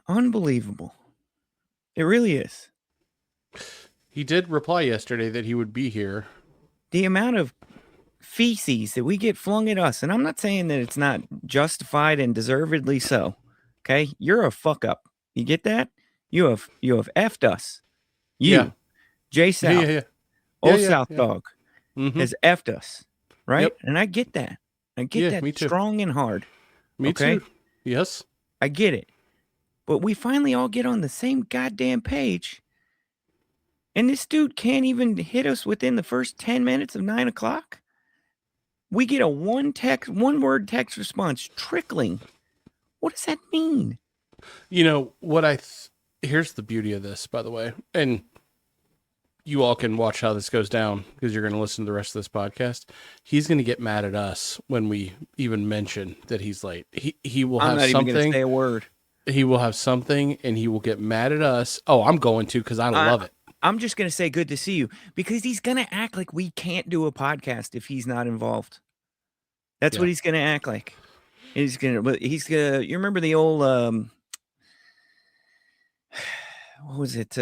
Unbelievable. It really is. He did reply yesterday that he would be here. The amount of feces that we get flung at us, and I'm not saying that it's not justified and deservedly so. Okay, you're a fuck up. You get that? You have effed us. You, Yeah. Jay South, Yeah. old South Dog, Mm-hmm. has effed us, right? Yep. And I get that. I get that me too. strong and hard. Me too. Yes. I get it. But we finally all get on the same goddamn page. And this dude can't even hit us within the first 10 minutes of 9 o'clock. We get a one word text response trickling. What does that mean? You know what here's the beauty of this, by the way. And you all can watch how this goes down because you're going to listen to the rest of this podcast. He's going to get mad at us when we even mention that he's late. He will have something. I'm not even going to say a word. He will have something and he will get mad at us. Oh, I'm going to because I love it. I'm just going to say good to see you because he's going to act like we can't do a podcast if he's not involved. That's what he's going to act like. He's going to, you remember the old, what was it?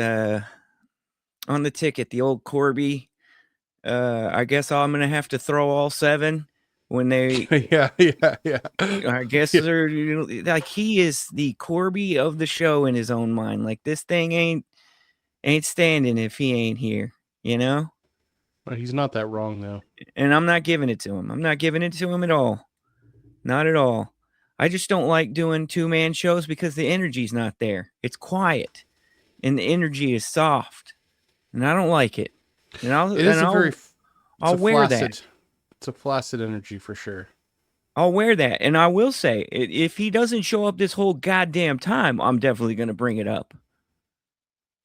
On the ticket, the old Corby, I guess I'm going to have to throw all 7 when they, yeah. I guess they're like, he is the Corby of the show in his own mind. Like this thing ain't standing if he ain't here, you know? Well, he's not that wrong though. And I'm not giving it to him. I'm not giving it to him at all. Not at all. I just don't like doing 2-man shows because the energy's not there. It's quiet and the energy is soft. And I don't like it. And I'll wear that. It's a flaccid energy for sure. I'll wear that. And I will say, if he doesn't show up this whole goddamn time, I'm definitely going to bring it up.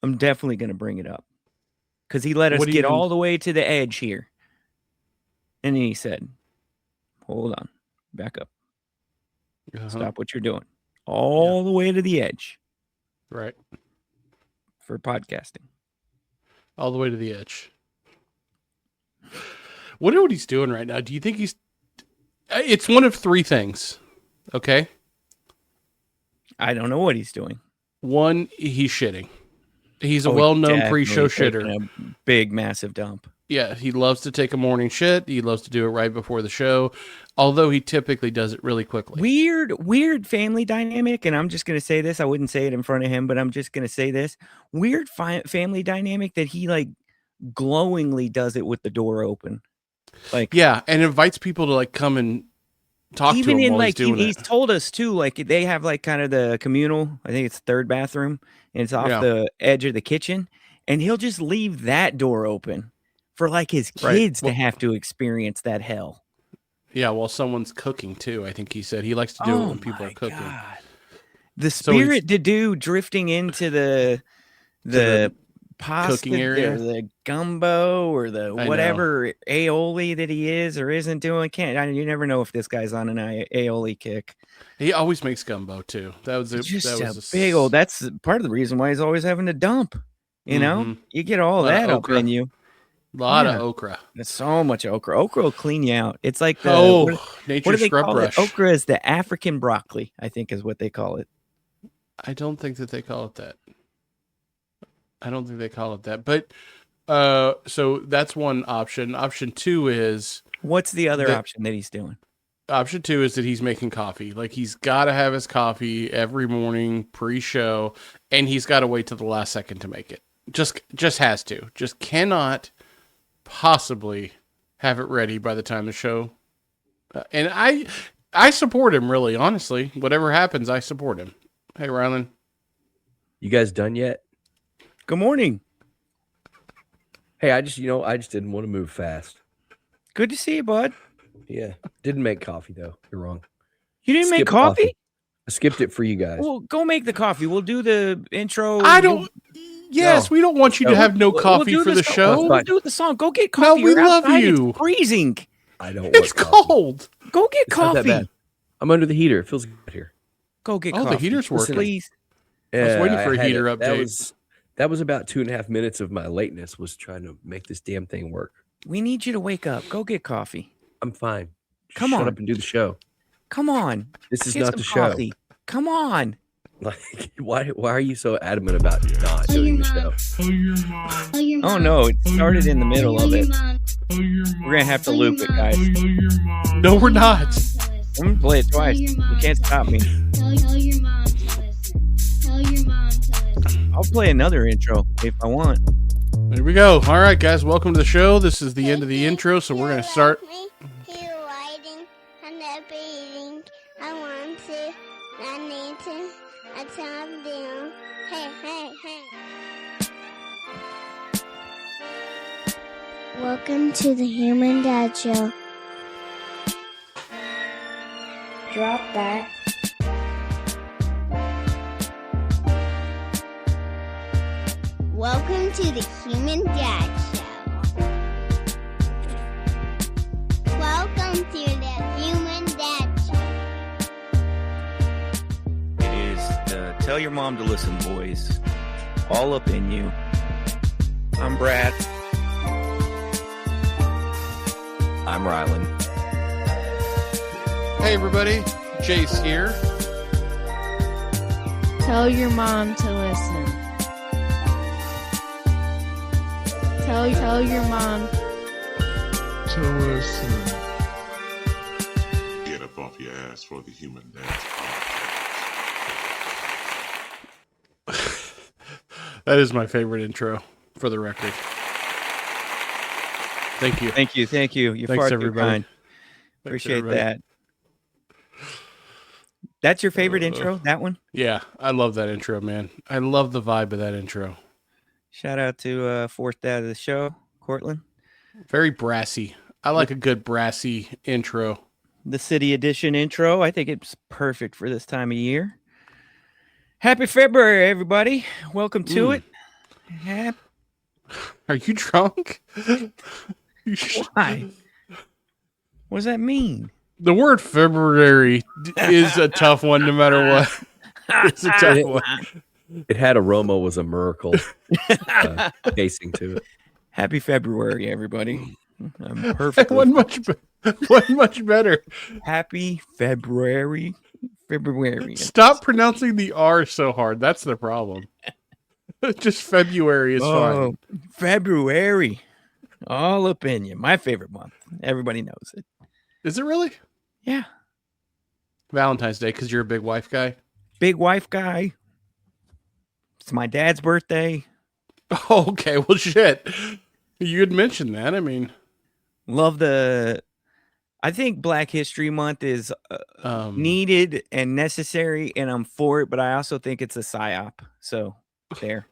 Because he let us get all the way to the edge here. And then he said, hold on, back up. Stop what you're doing. All the way to the edge. Right. For podcasting. All the way to the edge. Wonder what he's doing right now. Do you think it's one of 3 things. Okay. I don't know what he's doing. 1, he's shitting. He's a well-known pre-show shitter. A big, massive dump. Yeah, he loves to take a morning shit. He loves to do it right before the show, although he typically does it really quickly. Weird family dynamic, and I'm just going to say this. I wouldn't say it in front of him, but I'm just going to say this. Weird family dynamic that he, like, glowingly does it with the door open. Like, yeah, and invites people to, like, come and talk to him while he's doing it. He's told us, too, like, they have, like, kind of the communal, I think it's the 3rd bathroom, and it's off the edge of the kitchen, and he'll just leave that door open for like his kids to have to experience that hell. Yeah, while someone's cooking too. I think he said he likes to do it when people are cooking. God. The spirit to do drifting into the pasta cooking area, or the gumbo or the whatever aioli that he is or isn't doing. You never know if this guy's on an aioli kick. He always makes gumbo too. That's big old. That's part of the reason why he's always having to dump. You know, you get all that up in you. A lot of okra. There's so much okra. Okra will clean you out. It's like nature's scrub brush. Okra is the African broccoli, I think is what they call it. I don't think that they call it that. But so that's one option. Option 2 is... What's the other option that he's doing? Option 2 is that he's making coffee. Like, he's got to have his coffee every morning pre-show, and he's got to wait till the last second to make it. Just has to. Just cannot possibly have it ready by the time the show. And I support him, really, honestly. Whatever happens, I support him. Hey, Rylan. You guys done yet? Good morning. Hey, I just didn't want to move fast. Good to see you, bud. Yeah. Didn't make coffee, though. You're wrong. You didn't make coffee? I skipped it for you guys. Well, go make the coffee. We'll do the intro. We don't want you to have no coffee for the show. We'll do the song. Go get coffee. No, we love you. It's freezing. I don't. It's cold. Go get coffee. I'm under the heater. It feels good here. Go get coffee. Oh, the heater's working. Please. I was waiting for a heater update. That was about 2.5 minutes of my lateness was trying to make this damn thing work. We need you to wake up. Go get coffee. I'm fine. Shut up and do the show. Come on. This is not the show. Come on. Like, why are you so adamant about not Tell your doing the show? mom. Tell your mom. Tell your Oh mom. no, it started in the middle Tell of your it. mom. Tell your mom. We're gonna have to Tell your loop it, mom. guys. Tell your mom. No, we're not. I'm gonna play it twice. Tell your mom You can't to stop me. listen. Tell your mom to listen. Tell your mom to listen. I'll play another intro if I want. There we go. All right, guys, welcome to the show. This is the end of the intro, so we're gonna start. He's writing, I'm not breathing. I want to, I need to, I tell them, hey, hey, hey. Welcome to the Human Dad Show. Drop that. Welcome to the Human Dad Show. Welcome to the Human Dad Show. It is the Tell Your Mom to Listen, boys. All up in you. I'm Brad. I'm Rylan. Hey, everybody, Jace here. Tell your mom to listen. Tell your mom. To listen. Get up off your ass for the Human Dads podcast. That is my favorite intro, for the record. Thank you. Thank you. Thank you. You're Thanks, far too everybody. kind. Thanks, Appreciate everybody. that. That's your favorite intro? That one? Yeah, I love that intro, man. I love the vibe of that intro. Shout out to fourth dad of the show, Cortland. Very brassy. I like a good brassy intro. The city edition intro. I think it's perfect for this time of year. Happy February, everybody. Welcome to it. Are you drunk? Why? What does that mean? The word February is a tough one, no matter what. It's a tough one. It had aroma was a miracle. Tasting to it. Happy February, everybody. I'm perfect. One much better. Happy February. February. Stop pronouncing the R so hard. That's the problem. Just February is fine. February. All up in you. My favorite month. Everybody knows it. Is it really? Yeah. Valentine's Day, because you're a big wife guy? Big wife guy. It's my dad's birthday. Oh, okay. Well, shit. You had mentioned that. I mean, I think Black History Month is needed and necessary, and I'm for it, but I also think it's a psyop. So, there.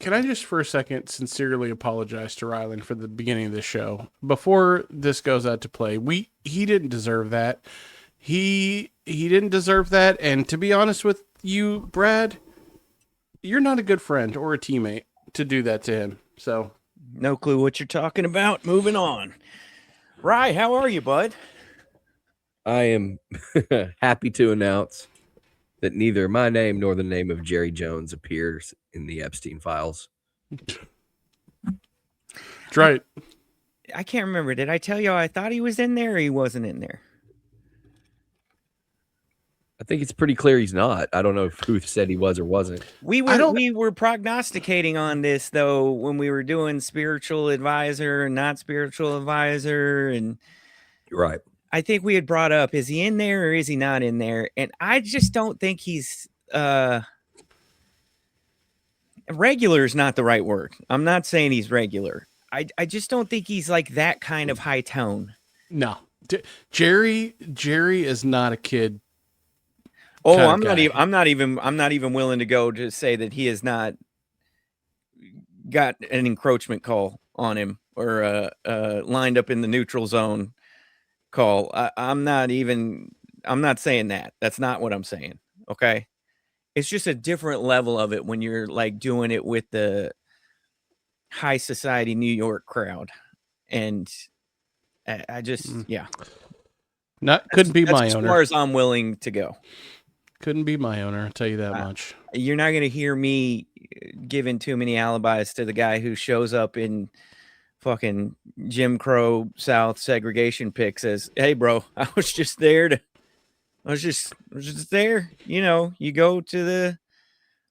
Can I just for a second sincerely apologize to Rylan for the beginning of the show? Before this goes out to play, he didn't deserve that. He didn't deserve that, and to be honest with you, Brad, you're not a good friend or a teammate to do that to him. So, no clue what you're talking about. Moving on. Rye, how are you, bud? I am happy to announce that neither my name nor the name of Jerry Jones appears in the Epstein files. that's right. I can't remember. Did I tell you I thought he was in there or he wasn't in there? I think it's pretty clear he's not. I don't know who said he was or wasn't. We were prognosticating on this though when we were doing spiritual advisor and not spiritual advisor, and You're right. I think we had brought up, is he in there or is he not in there? And I just don't think he's regular is not the right word. I'm not saying he's regular. I just don't think he's like that kind of high tone. No, Jerry is not a kid. Oh, kind of I'm not guy. I'm not even willing to go to say that he has not got an encroachment call on him or lined up in the neutral zone call. I'm not saying that. That's not what I'm saying. Okay. It's just a different level of it when you're like doing it with the high society New York crowd. And I just, yeah. Couldn't be That's my as owner. far as I'm willing to go. Couldn't be my owner, I'll tell you that much. You're not going to hear me giving too many alibis to the guy who shows up in fucking Jim Crow South segregation pic says, "Hey, bro, I was just there. You know, you go to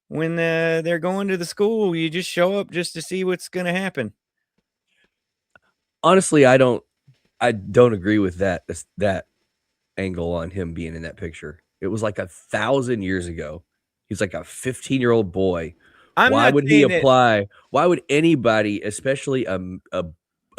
when they're going to the school, you just show up just to see what's going to happen." Honestly, I don't agree with that angle on him being in that picture. It was like 1,000 years ago. He's like a 15-year-old boy. Why would he apply? Why would anybody, especially a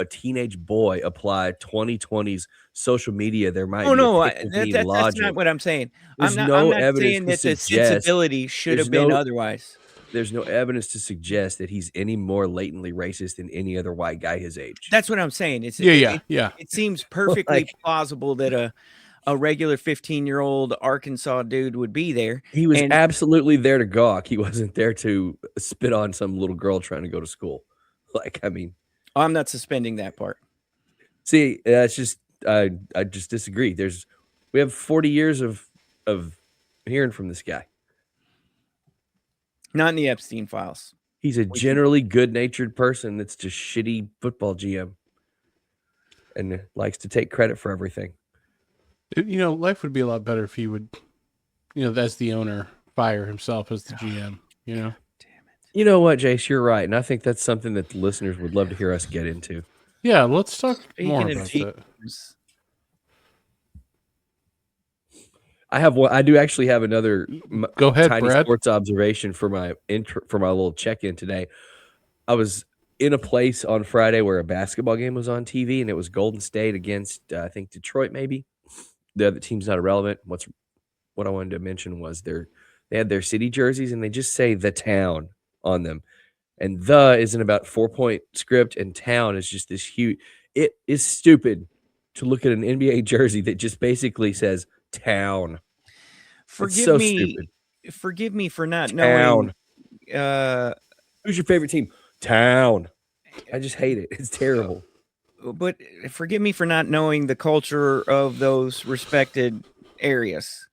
teenage boy, apply 2020's social media? There might be that's logic. not what I'm saying. There's I'm no not evidence saying to that the suggest- sensibility should there's have been no- otherwise. There's no evidence to suggest that he's any more latently racist than any other white guy his age. That's what I'm saying. It seems perfectly plausible that a regular 15-year-old Arkansas dude would be there. He was absolutely there to gawk. He wasn't there to spit on some little girl trying to go to school. Like, I mean, I'm not suspending that part. See, that's just I just disagree. We have 40 years of hearing from this guy. Not in the Epstein files. He's a generally good-natured person that's just shitty football GM and likes to take credit for everything. You know, life would be a lot better if he would, as the owner, fire himself as the GM, you know? Damn it. You know what, Jace? You're right. And I think that's something that the listeners would love to hear us get into. Yeah, let's talk more Speaking of about that. GMs, I do actually have another Go ahead, tiny Brad. sports observation for my little check-in today. I was in a place on Friday where a basketball game was on TV, and it was Golden State against I think Detroit, maybe. The other team's not irrelevant. What I wanted to mention was they had their city jerseys, and they just say "the town" on them, and "the" is in about 4-point script, and "town" is just this huge. It is stupid to look at an NBA jersey that just basically says "town." forgive so me. stupid. Forgive me for not Town. knowing. Who's your favorite team? Town. I just hate it. It's terrible. But forgive me for not knowing the culture of those respected areas.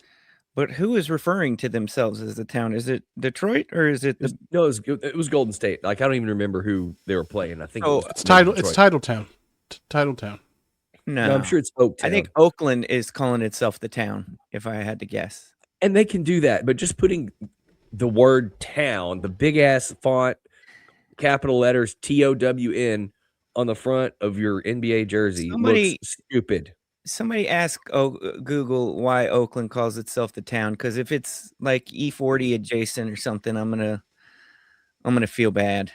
But who is referring to themselves as the town? Is it Detroit or is it the? No, it was Golden State. Like, I don't even remember who they were playing. I think It's Titletown. Titletown. No, I'm sure it's Oaktown. I think Oakland is calling itself the town. If I had to guess, and they can do that, but just putting the word "town," the big ass font, capital letters TOWN on the front of your NBA jersey looks stupid. Somebody ask Google why Oakland calls itself the town, because if it's like E40 adjacent or something, I'm gonna feel bad.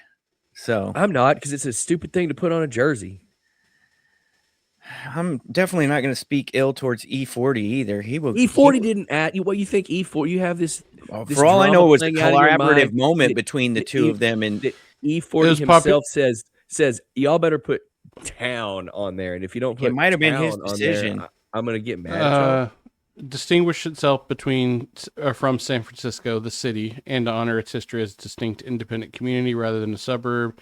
So I'm not, because it's a stupid thing to put on a jersey. I'm definitely not going to speak ill towards E40 either. E40 didn't add you. What you think E40? You have this. For all I know, it was a playing out of your collaborative mind moment that- between the that two of them, and E40 himself says y'all better put "town" on there, and if you don't put it might have been his "town" on there, decision. I'm gonna get mad. At y'all. Distinguished itself from San Francisco, the city, and to honor its history as a distinct independent community rather than a suburb,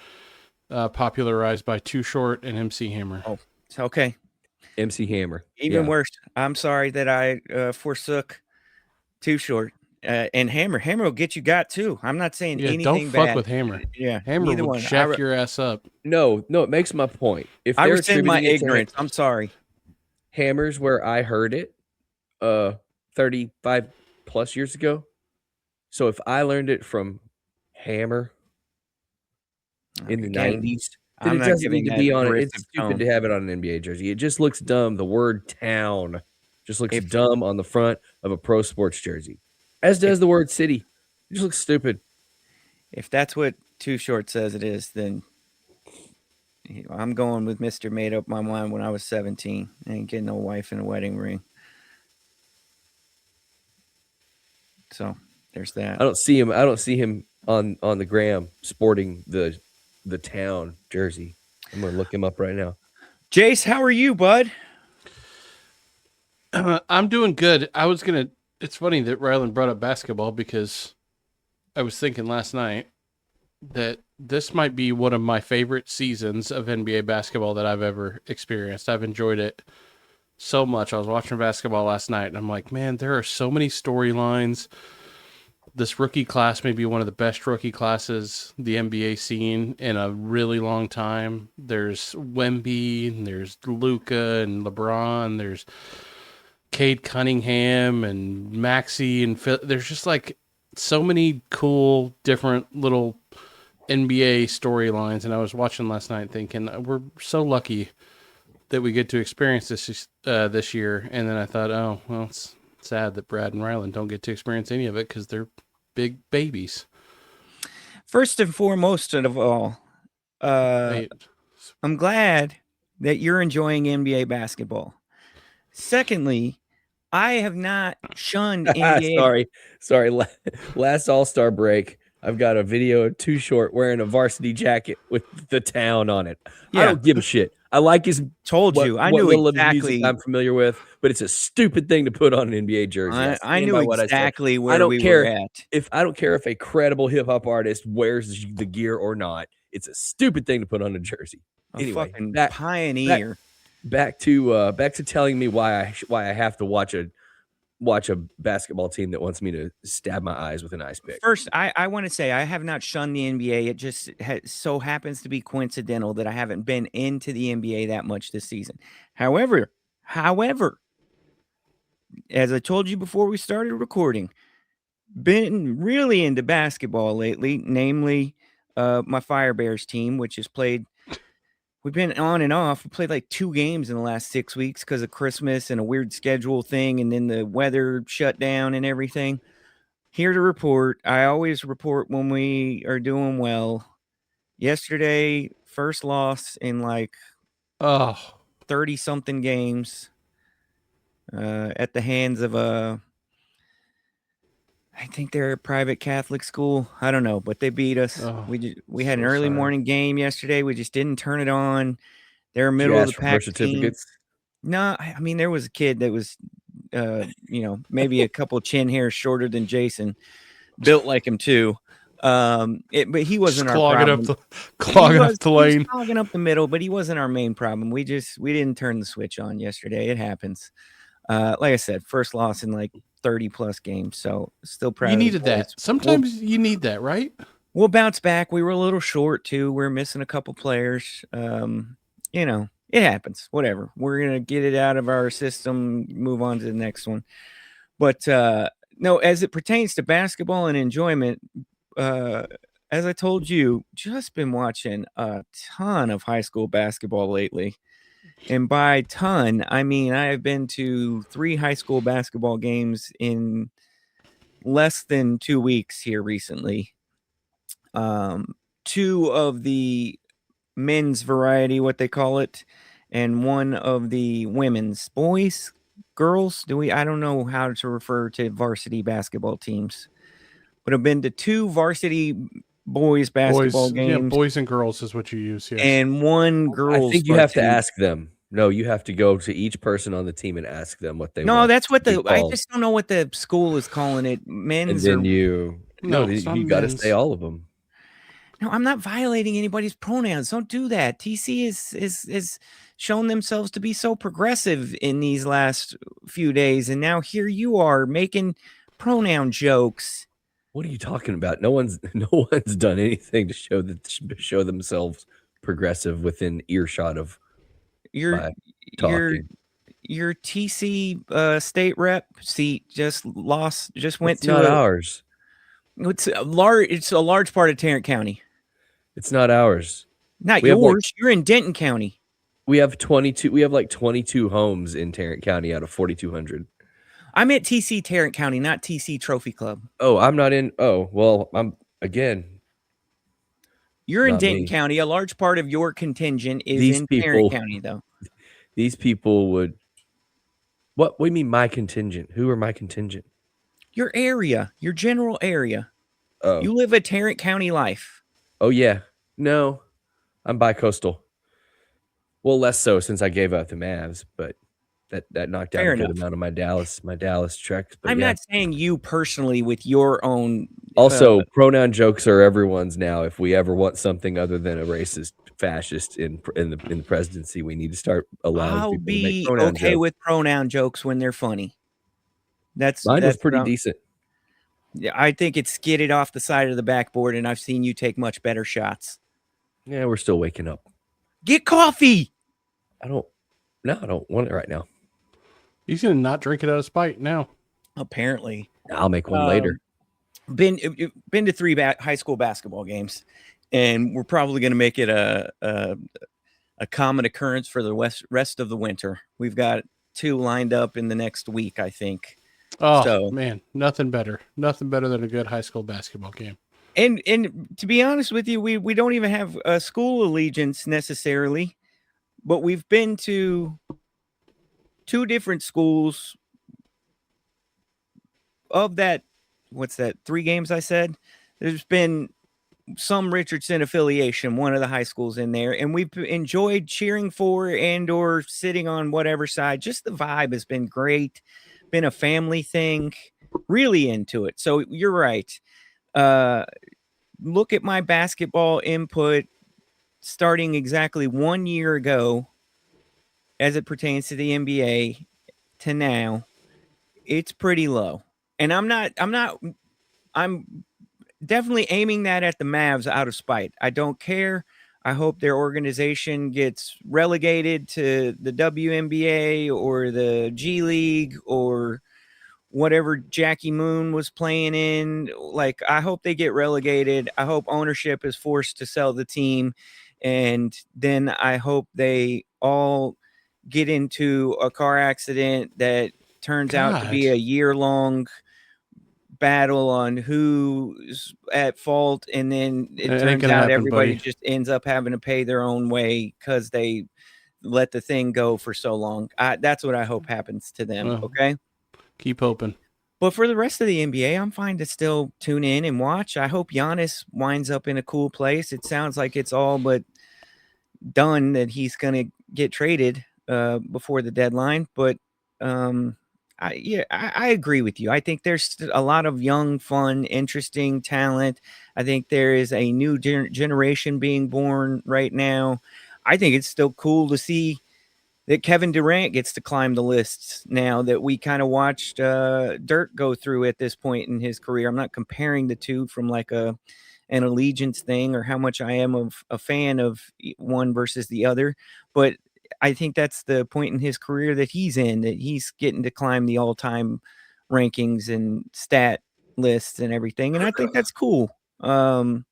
popularized by Too Short and MC Hammer. Oh, it's okay. MC Hammer. Even worse. I'm sorry that I forsook Too Short. And Hammer will get you got too. I'm not saying anything don't bad. fuck with Hammer. Yeah, Hammer neither will one. jack your ass up. No, it makes my point. If I they're rescind my attributing it to ignorance. I'm sorry. Hammer's where I heard it 35 plus years ago. So if I learned it from Hammer in the Again, 90s, I'm then it not doesn't giving need to that be on it. derisive It's stupid tone. to have it on an NBA jersey. It just looks dumb. The word "town" just looks dumb on the front of a pro sports jersey, as does the word "city." It just looks stupid. If that's what Too Short says it is, then I'm going with Mr. Made Up My Mind when I was 17. I ain't getting no wife and a wedding ring. So there's that. I don't see him on the gram sporting the "town" jersey. I'm gonna look him up right now. Jace, how are you, bud? I'm doing good. It's funny that Rylan brought up basketball because I was thinking last night that this might be one of my favorite seasons of NBA basketball that I've ever experienced. I've enjoyed it so much. I was watching basketball last night and I'm like, man, there are so many storylines. this rookie class may be one of the best rookie classes the NBA seen in a really long time. There's Wemby, and there's Luka and LeBron, there's Cade Cunningham and Maxey and there's just like so many cool different little NBA storylines. And I was watching last night thinking we're so lucky that we get to experience this year. And then I thought, oh, well, it's sad that Brad and Ryland don't get to experience any of it because they're big babies. First and foremost of all, I'm glad that you're enjoying NBA basketball. Secondly, I have not shunned NBA. Sorry. Last All-Star break, I've got a video of Too Short wearing a varsity jacket with the town on it. Yeah. I don't give a shit. I like his. I knew little of his music exactly. I'm familiar with, but it's a stupid thing to put on an NBA jersey. I knew exactly where I don't we care were at. I don't care if a credible hip hop artist wears the gear or not. It's a stupid thing to put on a jersey. Anyway, Fucking pioneer. Back to telling me why I have to watch a basketball team that wants me to stab my eyes with an ice pick. First, I want to say I have not shunned the NBA. It just so happens to be coincidental that I haven't been into the NBA that much this season. However, as I told you before we started recording, been really into basketball lately, namely my Fire Bears team, which has played. We've been on and off. We played like 2 games in the last 6 weeks because of Christmas and a weird schedule thing, and then the weather shut down and everything. Here to report. I always report when we are doing well. Yesterday, first loss in like 30-something games at the hands of I think they're a private Catholic school. I don't know, but they beat us. We had an early morning game yesterday. We just didn't turn it on. They're middle of the pack team. No, I mean there was a kid that was, maybe a couple chin hairs shorter than Jason, built like him too. But he wasn't our problem. Clogging up the lane, clogging up the middle. But he wasn't our main problem. We didn't turn the switch on yesterday. It happens. Like I said, first loss in like 30 plus games, so still proud. You needed that. Sometimes you need that, right? We'll bounce back. We were a little short too. We're missing a couple players. It happens. Whatever. We're gonna get it out of our system. Move on to the next one. But no, as it pertains to basketball and enjoyment, as I told you, just been watching a ton of high school basketball lately. And by ton, I mean I have been to 3 high school basketball games in less than 2 weeks here recently. 2 of the men's variety, what they call it, and 1 of the women's. Boys, girls, I don't know how to refer to varsity basketball teams, but I've been to 2 varsity boys basketball games. Yeah, boys and girls is what you use. Yes. And 1 girls. I think you have to ask them. No, you have to go to each person on the team and ask them what they want. No, that's what I just don't know what the school is calling it. Men's. And then you got to say all of them. No, I'm not violating anybody's pronouns. Don't do that. TC is shown themselves to be so progressive in these last few days, and now here you are making pronoun jokes. What are you talking about? No one's done anything to show themselves progressive within earshot of your TC state rep seat just went to not ours. It's a large part of Tarrant County. It's not ours. Not yours. You're in Denton County. We have 22. We have like 22 homes in Tarrant County out of 4,200. I'm at TC Tarrant County, not TC Trophy Club. Oh, I'm not in. Oh, well, I'm again. You're in Denton County. A large part of your contingent is in Tarrant County, though. These people would. What do you mean, my contingent? Who are my contingent? Your area, your general area. Oh. You live a Tarrant County life. Oh, yeah. No, I'm bi-coastal. Well, less so since I gave out the Mavs, but that knocked down a good amount of my Dallas trek. I'm not saying you personally with your own. Also, pronoun jokes are everyone's now. If we ever want something other than a racist fascist in the presidency, we need to start allowing people to make pronoun jokes. With pronoun jokes when they're funny. Mine was pretty decent. Yeah, I think it skidded off the side of the backboard, and I've seen you take much better shots. Yeah, we're still waking up. Get coffee. I don't want it right now. He's gonna not drink it out of spite now. Apparently, I'll make one later. been to 3 high school basketball games, and we're probably going to make it a common occurrence for the rest of the winter. We've got 2 lined up in the next week, I think. Oh So- man, nothing better than a good high school basketball game. And to be honest with you, we don't even have a school allegiance necessarily, but we've been to 2 different schools of that. What's that? 3 games I said. There's been some Richardson affiliation, one of the high schools in there, and we've enjoyed cheering for and or sitting on whatever side. Just the vibe has been great. Been a family thing. Really into it. So you're right. Look at my basketball input starting exactly 1 year ago as it pertains to the NBA to now. It's pretty low. And I'm definitely aiming that at the Mavs out of spite. I don't care. I hope their organization gets relegated to the WNBA or the G League or whatever Jackie Moon was playing in. Like, I hope they get relegated. I hope ownership is forced to sell the team. And then I hope they all get into a car accident that turns out to be a year-long battle on who's at fault, and then it It ain't turns gonna out happen, everybody buddy. just ends up having to pay their own way because they let the thing go for so long. That's what I hope happens to them. Well. Okay. Keep hoping. But for the rest of the NBA, I'm fine to still tune in and watch. I hope Giannis winds up in a cool place. It sounds like it's all but done that he's going to get traded before the deadline. But I agree with you. I think there's a lot of young, fun, interesting talent. I think there is a new generation being born right now. I think it's still cool to see that Kevin Durant gets to climb the lists now that we kind of watched Dirk go through at this point in his career. I'm not comparing the two from like an allegiance thing or how much I am of a fan of one versus the other, but I think that's the point in his career that he's in, that he's getting to climb the all-time rankings and stat lists and everything, and I think that's cool. So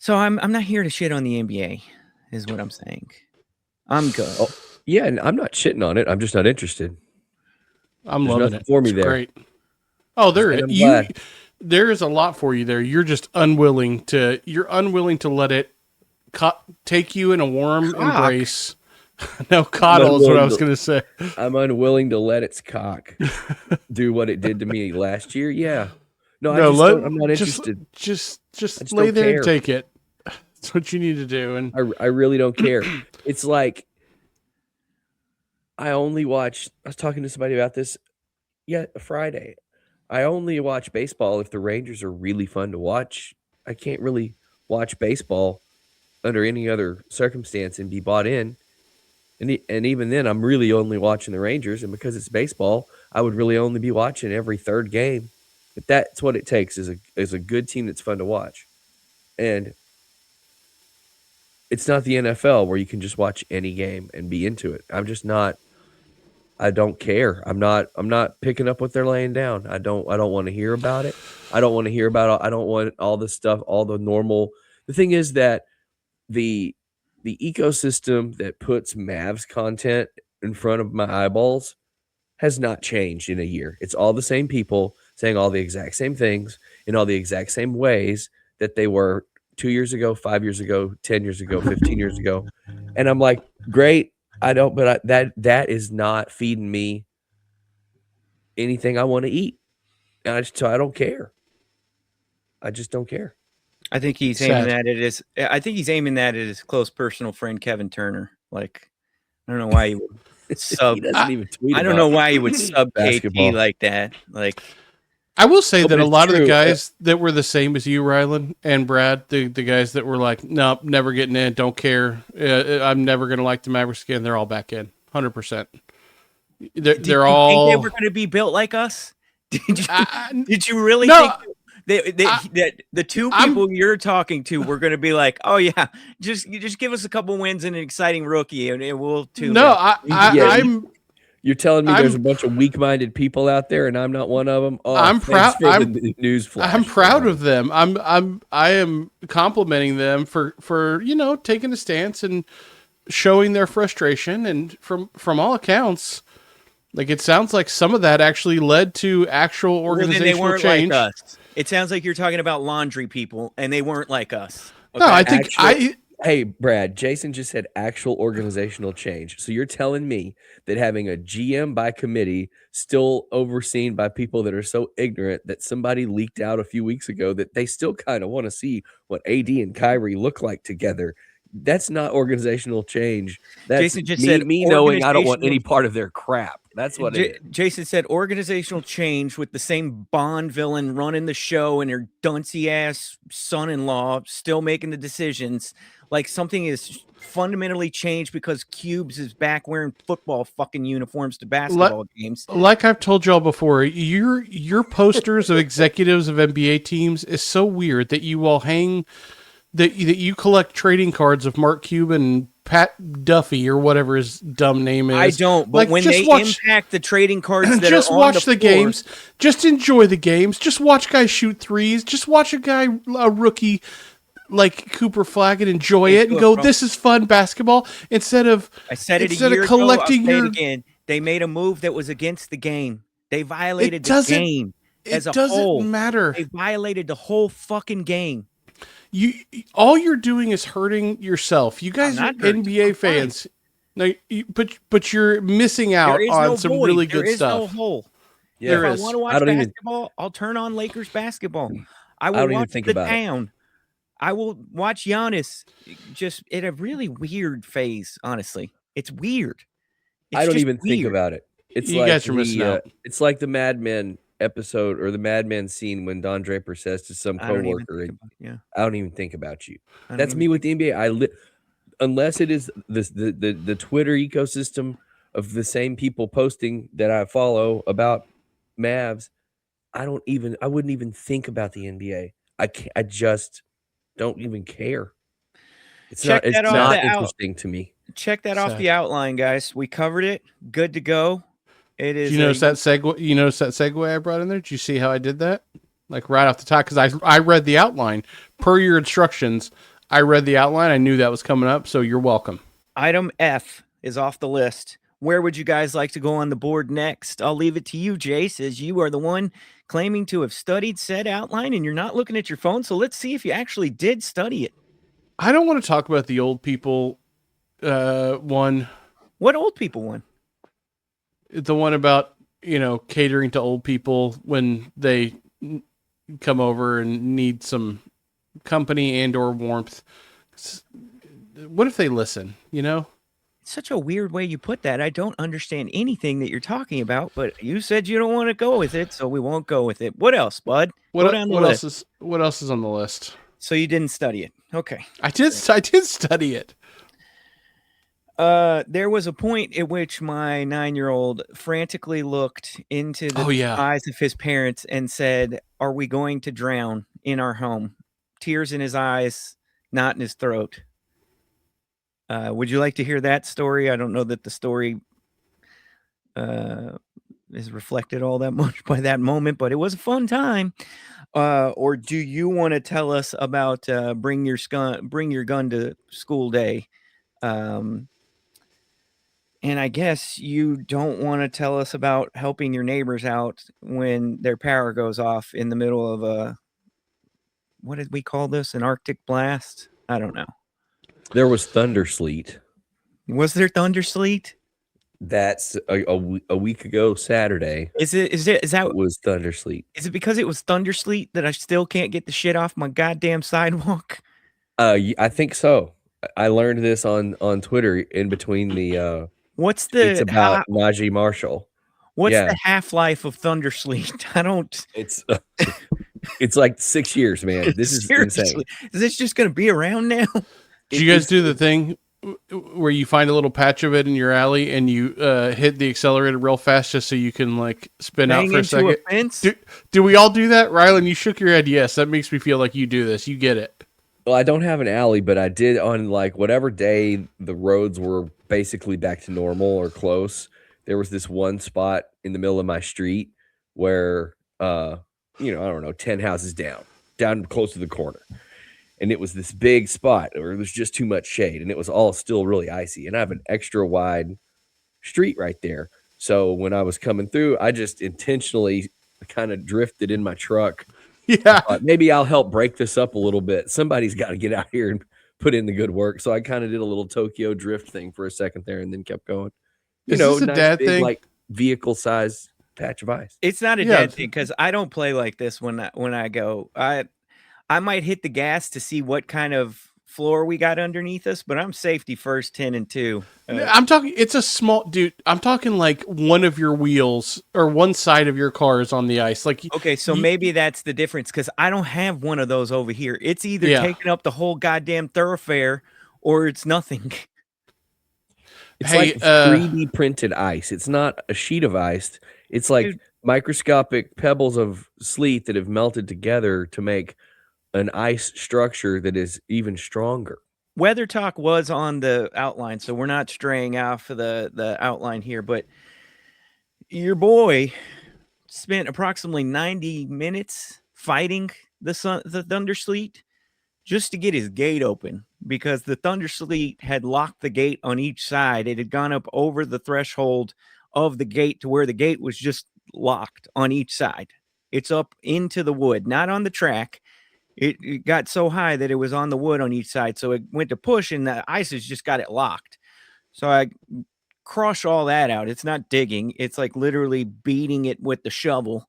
I'm not here to shit on the NBA, is what I'm saying. I'm good. Oh, yeah, and I'm not shitting on it. I'm just not interested. I'm There's loving nothing it. for me It's there. great. Oh, there And I'm you. glad. There is a lot for you there. You're just unwilling to. You're unwilling to let it take you in a warm Cock. embrace. No, coddle is what I was going to say. I'm unwilling to let its cock do what it did to me last year. Yeah. No, I'm not interested. Just just lay don't there care. and take it. That's what you need to do. And I really don't care. It's like I was talking to somebody about this Friday. I only watch baseball if the Rangers are really fun to watch. I can't really watch baseball under any other circumstance and be bought in. And even then, I'm really only watching the Rangers. And because it's baseball, I would really only be watching every third game. But that's what it takes is a good team that's fun to watch. And it's not the NFL where you can just watch any game and be into it. I'm just not. I don't care. I'm not picking up what they're laying down. I don't want to hear about it. I don't want to hear about it. I don't want all this stuff, all the normal. The thing is that the ecosystem that puts Mavs content in front of my eyeballs has not changed in a year. It's all the same people saying all the exact same things in all the exact same ways that they were 2 years ago, 5 years ago, 10 years ago, 15 years ago. And I'm like, great. That is not feeding me anything I want to eat. And I don't care. I just don't care. I think he's aiming at it at his close personal friend Kevin Turner. Like, I don't know why he would sub. He doesn't even tweet. I don't know why he would sub basketball. KT like that. Like, I will say Oh, that but a it's lot of the true. guys that were the same as you, Rylan and Brad, the guys that were like, nope, never getting in, don't care. I'm never going to like the Mavericks again. They're all back in, 100%. They're did you all. think they were going to be built like us? Did you really No, think that the two people you're talking to were going to be like, oh yeah, just give us a couple wins and an exciting rookie, and we'll tune no, in. You're telling me there's a bunch of weak-minded people out there, and I'm not one of them. Oh, I'm proud. The news flash. I'm proud of them. I am complimenting them for taking a stance and showing their frustration. And from all accounts, like it sounds like some of that actually led to actual organizational they weren't change. Like us. It sounds like you're talking about laundry people, and they weren't like us. Okay? No, I think Hey, Brad, Jason just said actual organizational change. So you're telling me that having a GM by committee still overseen by people that are so ignorant that somebody leaked out a few weeks ago that they still kind of want to see what AD and Kyrie look like together. That's not organizational change. That's Jason just said me knowing I don't want any part of their crap. That's what it is. Jason said organizational change with the same Bond villain running the show and her duncy ass son-in-law still making the decisions. Like something is fundamentally changed because Cubes is back wearing football fucking uniforms to basketball games. Like I've told y'all before, your posters of executives of NBA teams is so weird that you all hang that you collect trading cards of Mark Cuban and Pat Duffy or whatever his dumb name is. I don't, but when they impact the trading cards that just are on watch the floor, games. Just enjoy the games. Just watch guys shoot threes. Just watch a rookie like Cooper Flag and enjoy it and go, this is fun basketball. Instead of I said it a year ago, I'll say it again. They made a move that was against the game. They violated the game as a whole. It doesn't matter. They violated the whole fucking game. All you're doing is hurting yourself. You guys are NBA fans. No, but you're missing out on some really good stuff. There is no hole. Yeah, if I want to watch basketball, I'll turn on Lakers basketball. I will watch the town. I will watch Giannis just in a really weird phase, honestly. It's weird. I don't even think about it. It's you guys are missing out. It's like the Mad Men episode or the Mad Men scene when Don Draper says to some coworker, I don't even think about you. That's me with the NBA. Unless it is the Twitter ecosystem of the same people posting that I follow about Mavs, I wouldn't even think about the NBA. I just don't even care. It's not interesting to me. Check that off the outline, guys. We covered it. Good to go. It is. You notice that segue? You notice that segue I brought in there? Did you see how I did that? Like right off the top, because I read the outline per your instructions. I read the outline. I knew that was coming up, so you're welcome. Item F is off the list. Where would you guys like to go on the board next? I'll leave it to you, Jace, as you are the one claiming to have studied said outline, and you're not looking at your phone. So let's see if you actually did study it. I don't want to talk about the old people one. What old people one? The one about, catering to old people when they come over and need some company and or warmth. What if they listen, It's such a weird way you put that. I don't understand anything that you're talking about, but you said you don't want to go with it, so we won't go with it. What else, bud? What else is on the list? So you didn't study it. Okay. I did study it. There was a point at which my 9-year-old frantically looked into the eyes of his parents and said, "Are we going to drown in our home?" Tears in his eyes, not in his throat. Would you like to hear that story? I don't know that the story is reflected all that much by that moment, but it was a fun time. Or do you want to tell us about bring your gun to school day? And I guess you don't want to tell us about helping your neighbors out when their power goes off in the middle of what did we call this? An Arctic blast? I don't know. There was thunder sleet. Was there thunder sleet? That's a week ago Saturday. Is that it was thunder sleet? Is it because it was thunder sleet that I still can't get the shit off my goddamn sidewalk? I think so. I learned this on Twitter in between the what's the it's about Najee Marshall. What's the half-life of thunder sleet? I don't it's like 6 years, man. This is insane. Is this just gonna be around now? Did you guys do the thing where you find a little patch of it in your alley and you hit the accelerator real fast just so you can like spin out Bang for a into second. a fence? Do we all do that? Rylan, you shook your head. Yes, that makes me feel like you do this. You get it. Well, I don't have an alley, but I did on like whatever day the roads were basically back to normal or close. There was this one spot in the middle of my street where, I don't know, 10 houses down close to the corner. And it was this big spot where it was just too much shade and it was all still really icy. And I have an extra wide street right there. So when I was coming through, I just intentionally kind of drifted in my truck. Yeah. Maybe I'll help break this up a little bit. Somebody's got to get out here and put in the good work. So I kind of did a little Tokyo drift thing for a second there and then kept going. Is this a nice dad big, thing? like vehicle size patch of ice. It's not a Yeah. dead thing because I don't play like this when I go. I might hit the gas to see what kind of floor we got underneath us, but I'm safety first, 10 and 2. I'm talking. It's a small dude. I'm talking like one of your wheels or one side of your car is on the ice. Like Okay, so maybe that's the difference because I don't have one of those over here. It's either Yeah. taking up the whole goddamn thoroughfare or it's nothing. It's Hey, like 3D printed ice. It's not a sheet of ice. It's like Dude. microscopic pebbles of sleet that have melted together to make an ice structure that is even stronger. Weather Talk was on the outline, so we're not straying off of the outline here, but your boy spent approximately 90 minutes fighting the thunder sleet just to get his gate open because the thunder sleet had locked the gate on each side. It had gone up over the threshold of the gate to where the gate was just locked on each side. It's up into the wood, not on the track. It got so high that it was on the wood on each side. So it went to push and the ice has just got it locked. So I crush all that out. It's not digging. It's like literally beating it with the shovel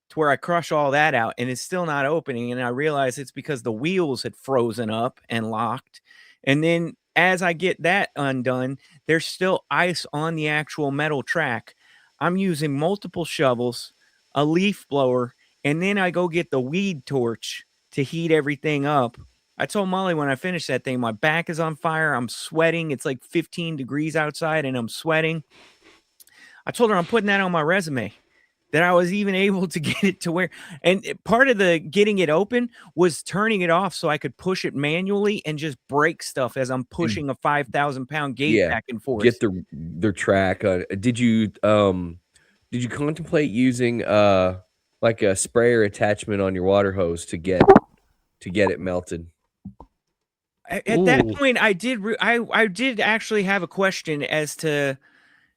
to where I crush all that out and it's still not opening. And I realize it's because the wheels had frozen up and locked. And then as I get that undone, there's still ice on the actual metal track. I'm using multiple shovels, a leaf blower, and then I go get the weed torch to heat everything up. I told Molly when I finished that thing, my back is on fire. I'm sweating. It's like 15 degrees outside and I'm sweating. I told her I'm putting that on my resume, that I was even able to get it to where, and part of the getting it open was turning it off so I could push it manually and just break stuff as I'm pushing a 5,000-pound gate back and forth. Get their track. Did you contemplate using like a sprayer attachment on your water hose to get it melted? At that point, I did actually have a question as to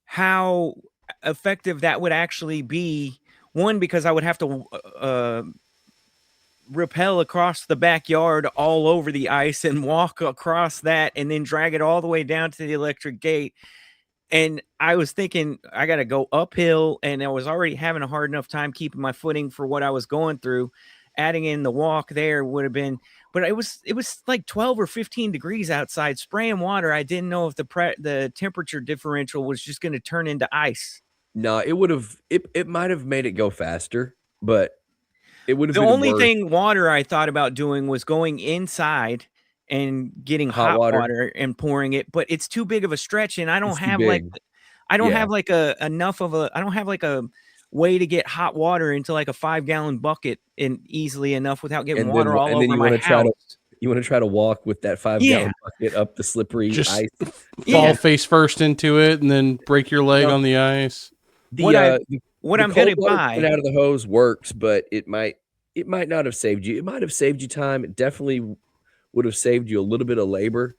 how effective that would actually be. One, because I would have to rappel across the backyard all over the ice and walk across that and then drag it all the way down to the electric gate. And I was thinking I got to go uphill, and I was already having a hard enough time keeping my footing for what I was going through. Adding in the walk there would have been, but it was like 12 or 15 degrees outside, spraying water. I didn't know if the temperature differential was just going to turn into ice. No, it might have made it go faster, but it would have The been only worse. thing water I thought about doing was going inside and getting hot water and pouring it, but it's too big of a stretch, and I don't have like enough of a, I don't have like a way to get hot water into like a 5-gallon bucket and easily enough without getting water all over my house. You want to try to walk with that 5-gallon bucket up the slippery ice. Fall face first into it and then break your leg on the ice. What I'm going to buy out of the hose works, but it might not have saved you. It might have saved you time. It definitely would have saved you a little bit of labor.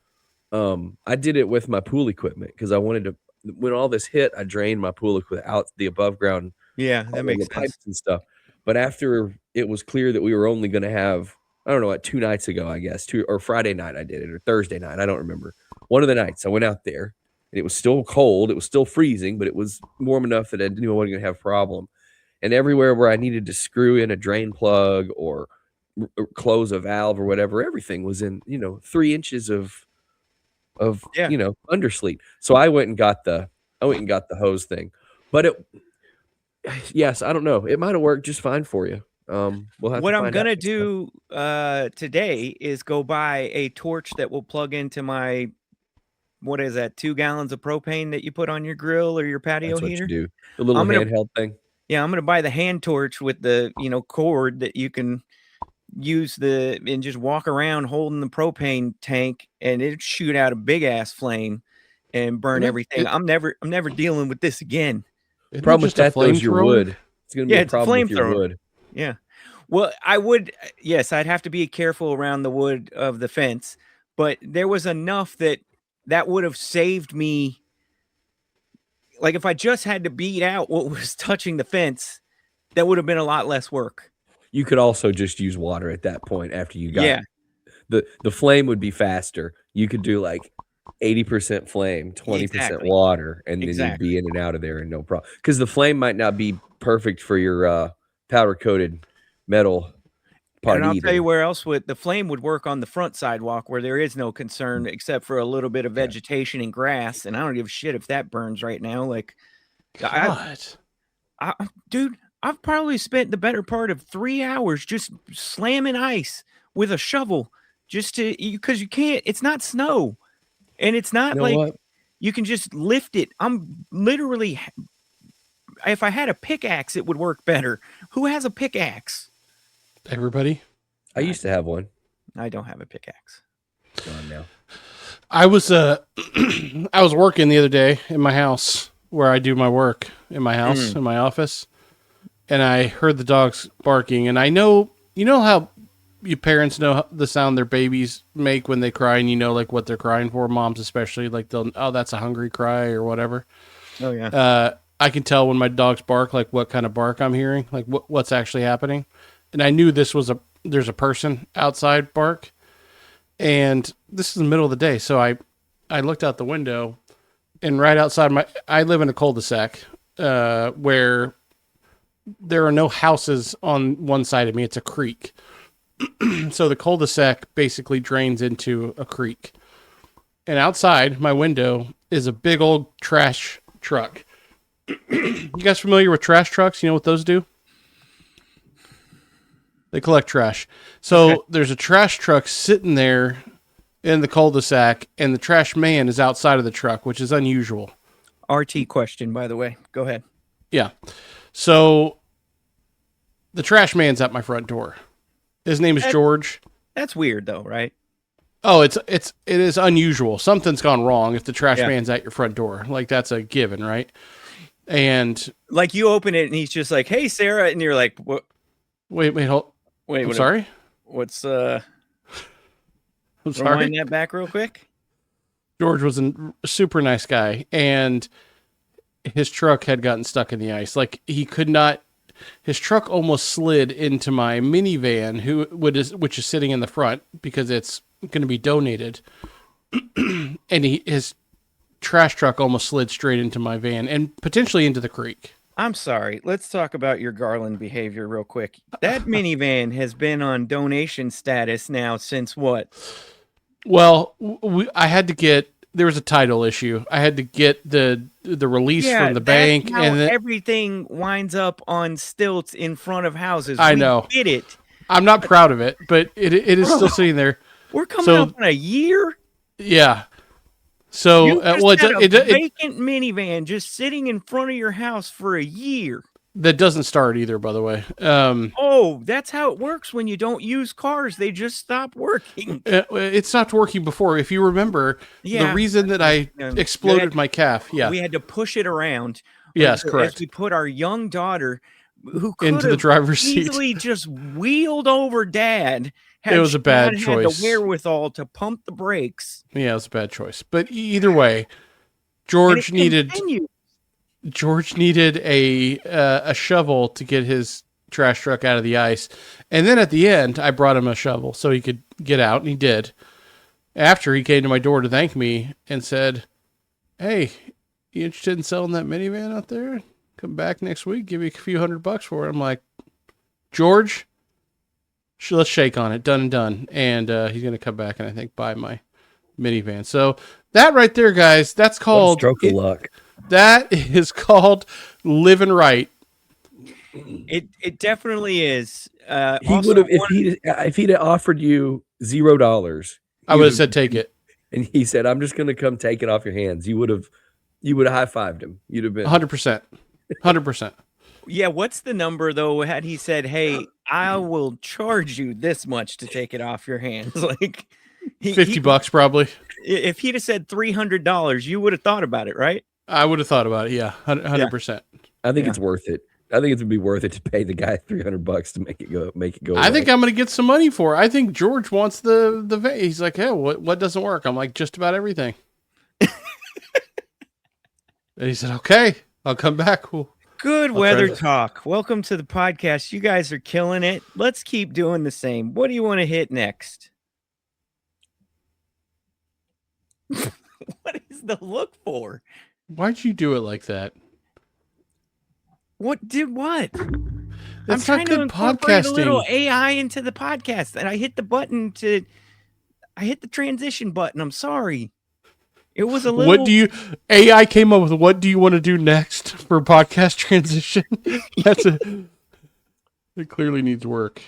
I did it with my pool equipment because I wanted to. When all this hit, I drained my pool equipment out the above ground. Yeah, that makes sense. Pipes and stuff. But after it was clear that we were only going to have, I don't know, 2 nights ago, I guess, or Friday night I did it, or Thursday night, I don't remember. One of the nights I went out there, and it was still cold. It was still freezing, but it was warm enough that I didn't know I wasn't going to have a problem. And everywhere where I needed to screw in a drain plug or close a valve or whatever, everything was in 3 inches of undersleep. So I went and got the hose thing, but yes, I don't know. It might have worked just fine for you. We'll have what to I'm find gonna out. do today is go buy a torch that will plug into my what is that? 2 gallons of propane that you put on your grill or your patio That's what heater. you do. The little I'm gonna- handheld thing. Yeah, I'm gonna buy the hand torch with the cord that you can use and just walk around holding the propane tank, and it shoot out a big ass flame and burn Isn't it- everything. I'm never dealing with this again. Isn't it Problem with just a that though is your flamethrower? wood. It's gonna be Yeah, a it's a problem with your flamethrower. wood. Yeah. Well, I would, yes, I'd have to be careful around the wood of the fence, but there was enough that would have saved me. Like if I just had to beat out what was touching the fence, that would have been a lot less work. You could also just use water at that point after you got Yeah. the flame would be faster. You could do like 80% flame, 20% Exactly. water, and then Exactly. you'd be in and out of there and no problem. Because the flame might not be perfect for your powder coated metal part And I'll either. tell you where else the flame would work on the front sidewalk where there is no concern except for a little bit of vegetation and grass. And I don't give a shit if that burns right now. Like, God. dude, I've probably spent the better part of 3 hours just slamming ice with a shovel just because you can't, it's not snow. And it's not You know like what? you can just lift it. I'm literally, if I had a pickaxe, it would work better. Who has a pickaxe? Everybody. I used to have one. I don't have a pickaxe. Gone now. I was I was working the other day in my house where I do my work in my house in my office, and I heard the dogs barking. And I know how you parents know the sound their babies make when they cry, and like what they're crying for. Moms especially, like that's a hungry cry or whatever. Oh yeah. I can tell when my dogs bark, like what kind of bark I'm hearing, like what's actually happening. And I knew there's a person outside bark. And this is the middle of the day. So I looked out the window, and right outside I live in a cul-de-sac, where there are no houses on one side of me. It's a creek. So the cul-de-sac basically drains into a creek. And outside my window is a big old trash truck. You guys familiar with trash trucks? You know what those do? They collect trash. So there's a trash truck sitting there in the cul-de-sac, and the trash man is outside of the truck, which is unusual. RT question, by the way. Go ahead. Yeah. So the trash man's at my front door. His name is George. That's weird though, right? Oh, it is unusual. Something's gone wrong if the trash Yeah. man's at your front door. Like that's a given, right? And Like you open it and he's just like, "Hey, Sarah," and you're like, "What? wait, hold. Wait, I'm what? sorry. What's I'm sorry. rewind that back real quick?" George was a super nice guy, and his truck had gotten stuck in the ice. Like he could not. His truck almost slid into my minivan, which is sitting in the front because it's going to be donated. And his trash truck almost slid straight into my van and potentially into the creek. I'm sorry. Let's talk about your Garland behavior real quick. That minivan has been on donation status now since what? Well, I had to get. There was a title issue. I had to get the release from the that's bank, how and then, everything winds up on stilts in front of houses. I We know. Get it? I'm not proud of it, but it is still sitting there. We're coming So- up on a year. Yeah. So You just well, had a it vacant minivan just sitting in front of your house for a year. that doesn't start either, by the way. Oh, that's how it works when you don't use cars. They just stop working. It stopped working before. If you remember, Yeah. the reason that I Yeah. exploded my calf, yeah, We had to push it around. yes, as correct, we put our young daughter, who could into the have driver's seat. easily just wheeled over dad. It was she a bad not choice. Had the wherewithal to pump the brakes. Yeah, it was a bad choice. But either way, And George it needed continued. a shovel to get his trash truck out of the ice, and then at the end, I brought him a shovel so he could get out, and he did. After he came to my door to thank me and said, "Hey, you interested in selling that minivan out there? Come back next week, give you a few $100 for it." I'm like, George, let's shake on it. Done and done. And he's going to come back and I think buy my minivan. So that right there, guys, that's What a called stroke of luck. that is called living right. It definitely is. He Also, would have if he'd have offered you $0. I would have said take it. and he said, "I'm just going to come take it off your hands," you would have high-fived him. You'd have been 100%. 100%. Yeah, what's the number though? Had he said, "Hey, I will charge you this much to take it off your hands," like $50 probably. If he'd have said $300, you would have thought about it, right? I would have thought about it. Yeah, 100%. I think Yeah. it's worth it. I think it would be worth it to pay the guy $300 to make it go. I think I'm going to get some money for it. I think George wants the. He's like, hey, what doesn't work? I'm like, just about everything. And he said, okay, I'll come back. Cool. Good I'll weather try to- talk. Welcome to the podcast. You guys are killing it. Let's keep doing the same. What do you want to hit next? What is the look for? Why'd you do it like that? What did what? That's I'm not trying to good incorporate a little podcasting. AI into the podcast, and I hit the transition button. I'm sorry. It was a little. AI came up with what do you want to do next for podcast transition? It clearly needs work.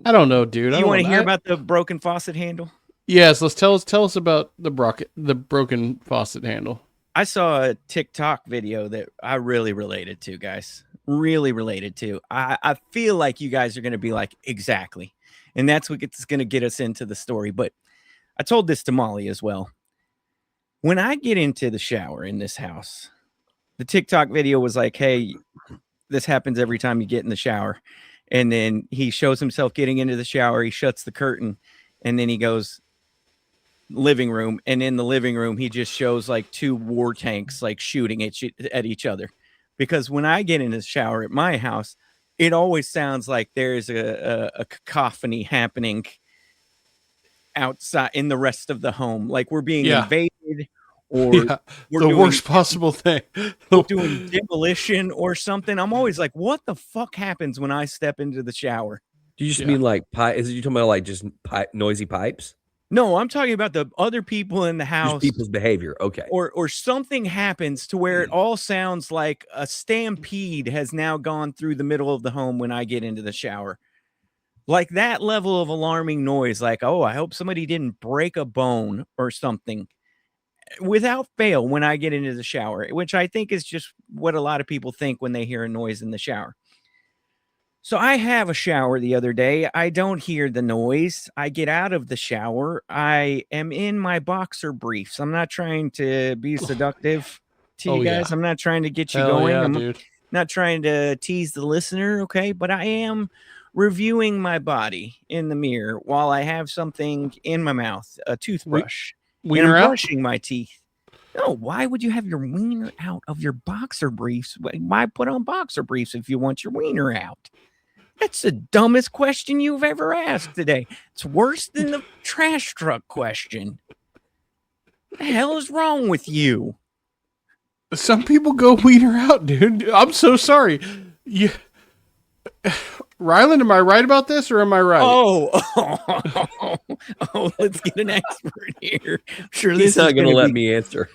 I don't know, dude. You want to hear about the broken faucet handle? Yes, let's tell us about the broken faucet handle. I saw a TikTok video that I really related to, guys. Really related to. I feel like you guys are going to be like, exactly. And that's what's going to get us into the story. But I told this to Molly as well. When I get into the shower in this house, the TikTok video was like, hey, this happens every time you get in the shower. And then he shows himself getting into the shower. He shuts the curtain. And then he goes, living room. And in the living room, he just shows like two war tanks like shooting at each other. Because when I get in the shower at my house, it always sounds like there's a cacophony happening outside in the rest of the home. Like we're being invaded or we're the doing, worst possible thing. doing demolition or something. I'm always like, what the fuck happens when I step into the shower? Do you just mean like pipe? Is it you talking about like just noisy pipes? No, I'm talking about the other people in the house. Just people's behavior. Okay. Or something happens to where it all sounds like a stampede has now gone through the middle of the home when I get into the shower. Like that level of alarming noise, like, oh, I hope somebody didn't break a bone or something. Without fail, when I get into the shower, which I think is just what a lot of people think when they hear a noise in the shower. So I have a shower the other day. I don't hear the noise. I get out of the shower. I am in my boxer briefs. I'm not trying to be seductive to you guys. Yeah. I'm not trying to get you Hell going. yeah, I'm dude. not trying to tease the listener, okay? But I am reviewing my body in the mirror while I have something in my mouth, a toothbrush. And Wiener I'm out? brushing my teeth. No, why would you have your wiener out of your boxer briefs? Why put on boxer briefs if you want your wiener out? That's the dumbest question you've ever asked today. It's worse than the trash truck question. What the hell is wrong with you? Some people go wiener out, dude. I'm so sorry. Ryland, am I right about this or am I right? Oh, let's get an expert here. I'm sure He's this not is going to gonna let be- me answer.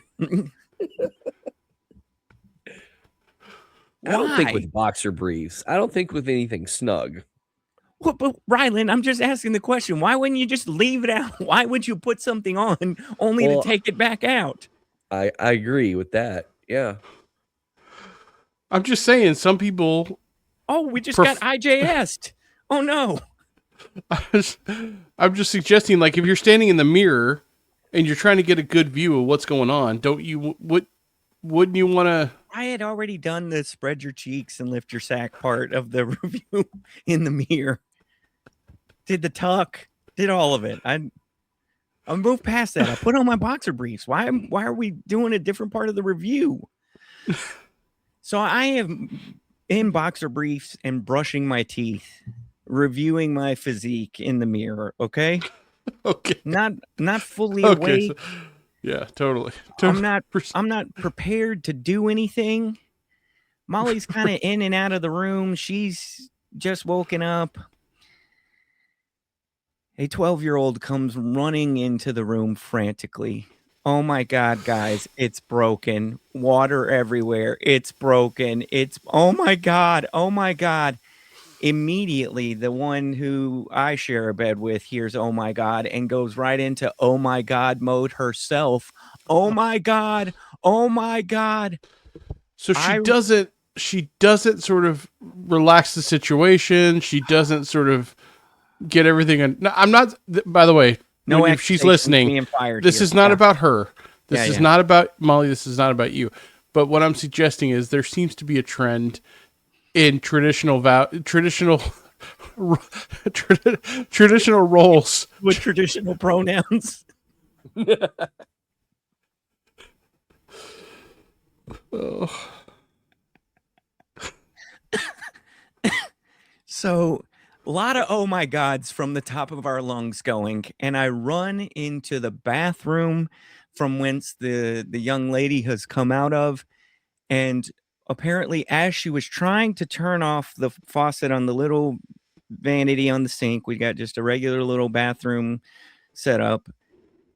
I don't think Why? with boxer briefs. I don't think with anything snug. Well, but Ryland, I'm just asking the question. Why wouldn't you just leave it out? Why would you put something on only Well, to take it back out? I agree with that. Yeah. I'm just saying, some people. Oh, we just got IJS'd. Oh no. I'm just suggesting, like, if you're standing in the mirror and you're trying to get a good view of what's going on, wouldn't you want to? I had already done the spread your cheeks and lift your sack part of the review in the mirror. Did the tuck, did all of it. I moved past that. I put on my boxer briefs. Why are we doing a different part of the review? So I am in boxer briefs and brushing my teeth, reviewing my physique in the mirror, okay? Okay. Not fully Okay. awake. Yeah, totally. I'm not prepared to do anything. Molly's kind of in and out of the room. She's just woken up. A 12-year-old comes running into the room frantically. Oh my God, guys, it's broken. Water everywhere. It's broken. Oh my God. immediately the one who I share a bed with hears "Oh my God" and goes right into "Oh my God" mode herself. Oh my God. Oh my God. So I- she doesn't sort of relax the situation. She doesn't sort of get everything. No, I'm not, by the way, No if she's accusations listening, being fired this here. is not Yeah. about her. This Yeah, is yeah. not about Molly. This is not about you. But what I'm suggesting is there seems to be a trend in traditional traditional roles. with traditional pronouns. So, a lot of "oh my gods" from the top of our lungs going, and I run into the bathroom from whence the young lady has come out of, and apparently as she was trying to turn off the faucet on the little vanity on the sink, we got just a regular little bathroom setup.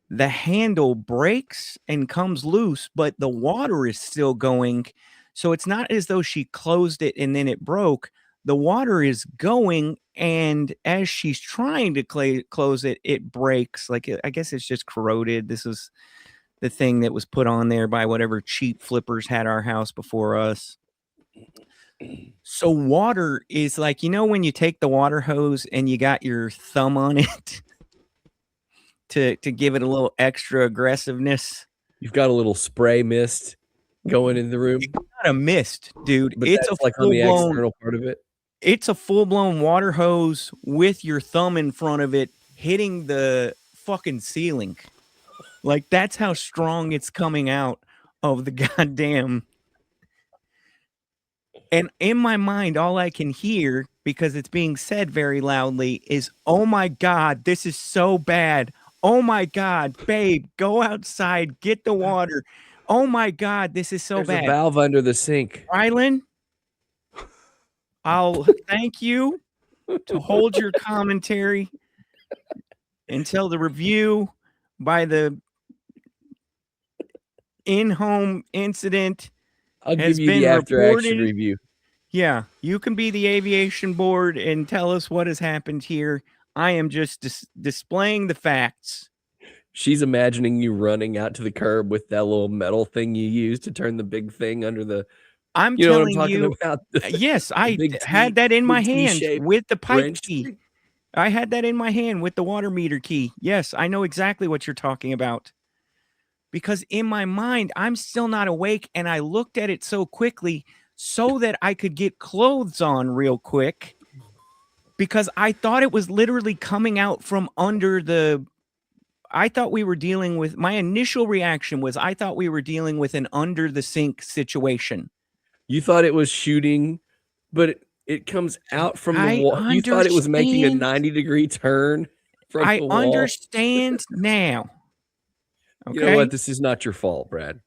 The handle breaks and comes loose, but the water is still going. So it's not as though she closed it and then it broke. The water is going, and as she's trying to close it, it breaks. Like, I guess it's just corroded. This is the thing that was put on there by whatever cheap flippers had our house before us. So water is like, when you take the water hose and you got your thumb on it to give it a little extra aggressiveness. You've got a little spray mist going in the room, It's not a mist, dude. but It's that's a like on the full-blown, external part of it. it's a full-blown water hose with your thumb in front of it hitting the fucking ceiling. Like, that's how strong it's coming out of the goddamn. And in my mind, all I can hear, because it's being said very loudly, is, "Oh my God, this is so bad. Oh my God, babe, go outside, get the water. Oh my God, this is so There's bad." a valve under the sink. Rylan, I'll thank you to hold your commentary until the review by the in-home incident I'll has give you been the after-action reported. review. Yeah, you can be the aviation board and tell us what has happened here. I am just displaying the facts. She's imagining you running out to the curb with that little metal thing you use to turn the big thing under the. I'm You know what I'm telling talking you, about? yes, I big had T- that in my big hand T-shaped with the pipe wrench key. thing. I had that in my hand with the water meter key. Yes, I know exactly what you're talking about. Because in my mind, I'm still not awake, and I looked at it so quickly so that I could get clothes on real quick, because I thought it was literally coming out from under the. I thought we were dealing with. My initial reaction was I thought we were dealing with an under the sink situation. You thought it was shooting, but it comes out from the wall. You thought it was making a understand. 90-degree turn from I the wall. understand now. Okay. You know what? This is not your fault, Brad.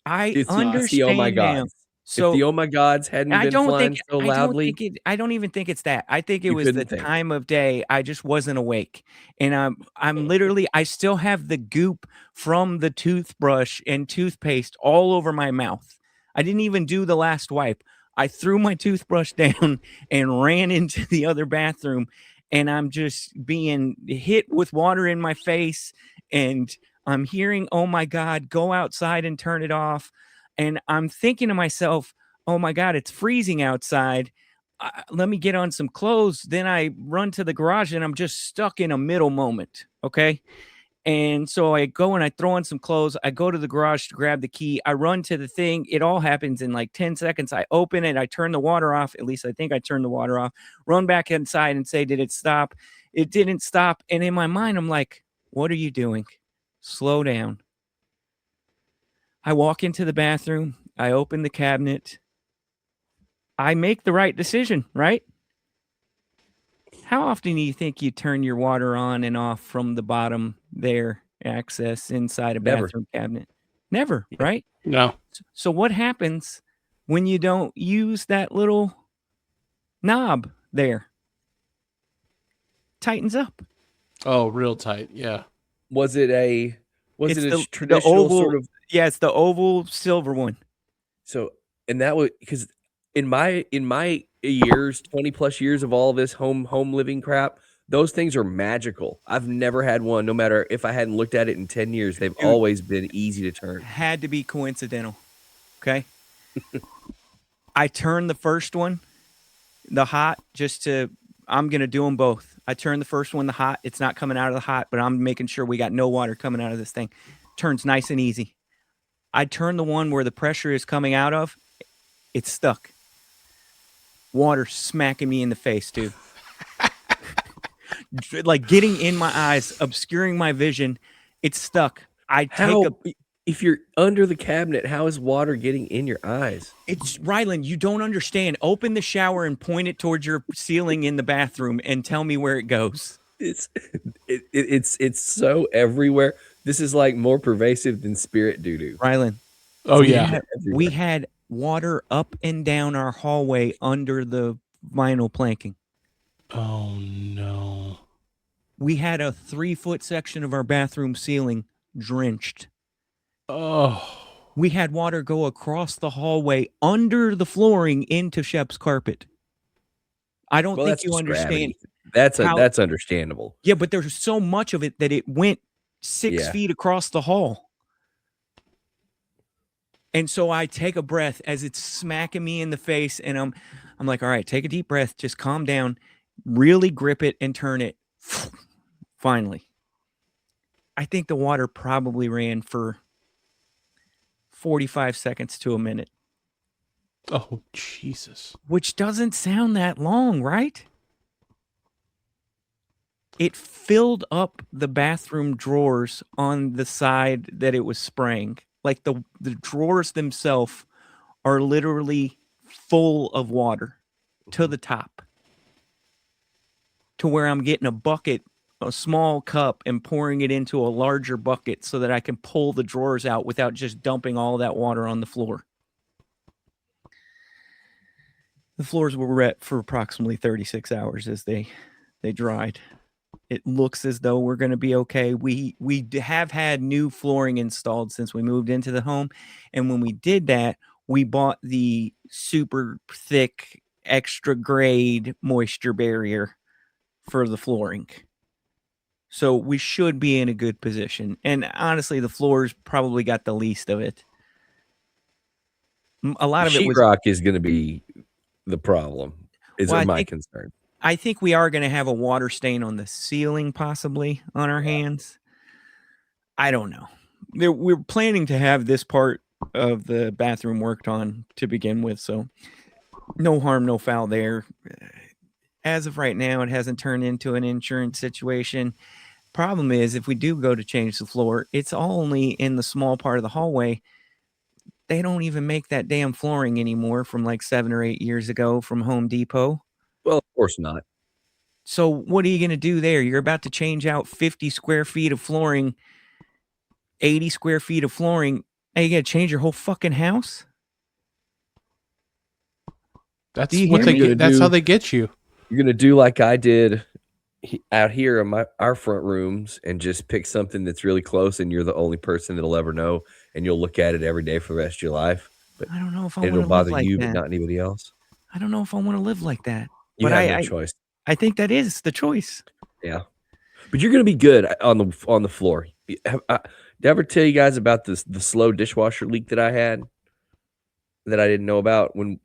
I It's understand the oh my now. gods. So if the oh my gods hadn't I been don't flying think so loudly, I don't even think it's that. I think it You was the couldn't think. time of day. I just wasn't awake. And I'm literally, I still have the goop from the toothbrush and toothpaste all over my mouth. I didn't even do the last wipe. I threw my toothbrush down and ran into the other bathroom, and I'm just being hit with water in my face, and I'm hearing, "Oh my God, go outside and turn it off." And I'm thinking to myself, "Oh my God, it's freezing outside. Let me get on some clothes." Then I run to the garage, and I'm just stuck in a middle moment. Okay. And so I go and I throw on some clothes. I go to the garage to grab the key. I run to the thing. It all happens in like 10 seconds. I open it. I turn the water off. At least I think I turned the water off. Run back inside and say, "Did it stop?" It didn't stop. And in my mind, I'm like, "What are you doing? Slow down." I walk into the bathroom. I open the cabinet. I make the right decision, right? How often do you think you turn your water on and off from the bottom there, access inside a Never. bathroom cabinet? Never, right? No. So what happens when you don't use that little knob there? Tightens up. Oh, real tight. Yeah. was it a It's the traditional oval, sort of yeah, it's the oval silver one. so? And that was because in my years, 20 plus years of all this home living crap, those things are magical. I've never had one, no matter if I hadn't looked at it in 10 years, they've Dude. always been easy to turn. Had to be coincidental. Okay. I turned the first one, the hot, I'm going to do them both. I turned the first one, the hot. It's not coming out of the hot, but I'm making sure we got no water coming out of this thing. Turns nice and easy. I turned the one where the pressure is coming out of. It's stuck. Water smacking me in the face, dude. Like getting in my eyes, obscuring my vision. It's stuck. If you're under the cabinet, how is water getting in your eyes? It's Ryland, you don't understand. Open the shower and point it towards your ceiling in the bathroom and tell me where it goes. It's so everywhere. This is like more pervasive than spirit doo-doo. Ryland. Oh yeah. We had water up and down our hallway under the vinyl planking. Oh no. We had a 3-foot section of our bathroom ceiling drenched. Oh. We had water go across the hallway under the flooring into Shep's carpet. I don't think you understand. That's understandable. Yeah, but there's so much of it that it went 6 feet across the hall. And so I take a breath as it's smacking me in the face, and I'm like, all right, take a deep breath, just calm down, really grip it and turn it. Finally. I think the water probably ran for 45 seconds to a minute. Oh, Jesus. Which doesn't sound that long, right? It filled up the bathroom drawers on the side that it was spraying. Like the drawers themselves are literally full of water to the top. To where I'm getting a bucket, a small cup, and pouring it into a larger bucket so that I can pull the drawers out without just dumping all that water on the floor. The floors were wet for approximately 36 hours as they dried. It looks as though we're going to be okay. We have had new flooring installed since we moved into the home. And when we did that, we bought the super thick, extra grade moisture barrier for the flooring. So we should be in a good position. And honestly, the floors probably got the least of it. A lot of it was sheetrock is going to be the problem. Is my concern. I think we are going to have a water stain on the ceiling, possibly on our hands. I don't know. We're planning to have this part of the bathroom worked on to begin with. So no harm, no foul there. As of right now, it hasn't turned into an insurance situation. Problem is, if we do go to change the floor, it's only in the small part of the hallway. They don't even make that damn flooring anymore from like 7 or 8 years ago from Home Depot. Well, of course not. So what are you going to do there? You're about to change out 50 square feet of flooring, 80 square feet of flooring. Are you going to change your whole fucking house? That's what they get. That's how they get you. You're going to do like I did out here in our front rooms and just pick something that's really close and you're the only person that'll ever know and you'll look at it every day for the rest of your life. But I don't know if I want to it'll bother live like you, that. but not anybody else. I don't know if I want to live like that. You but have no choice. I think that is the choice. Yeah. But you're going to be good on the floor. Did I ever tell you guys about the slow dishwasher leak that I had that I didn't know about? When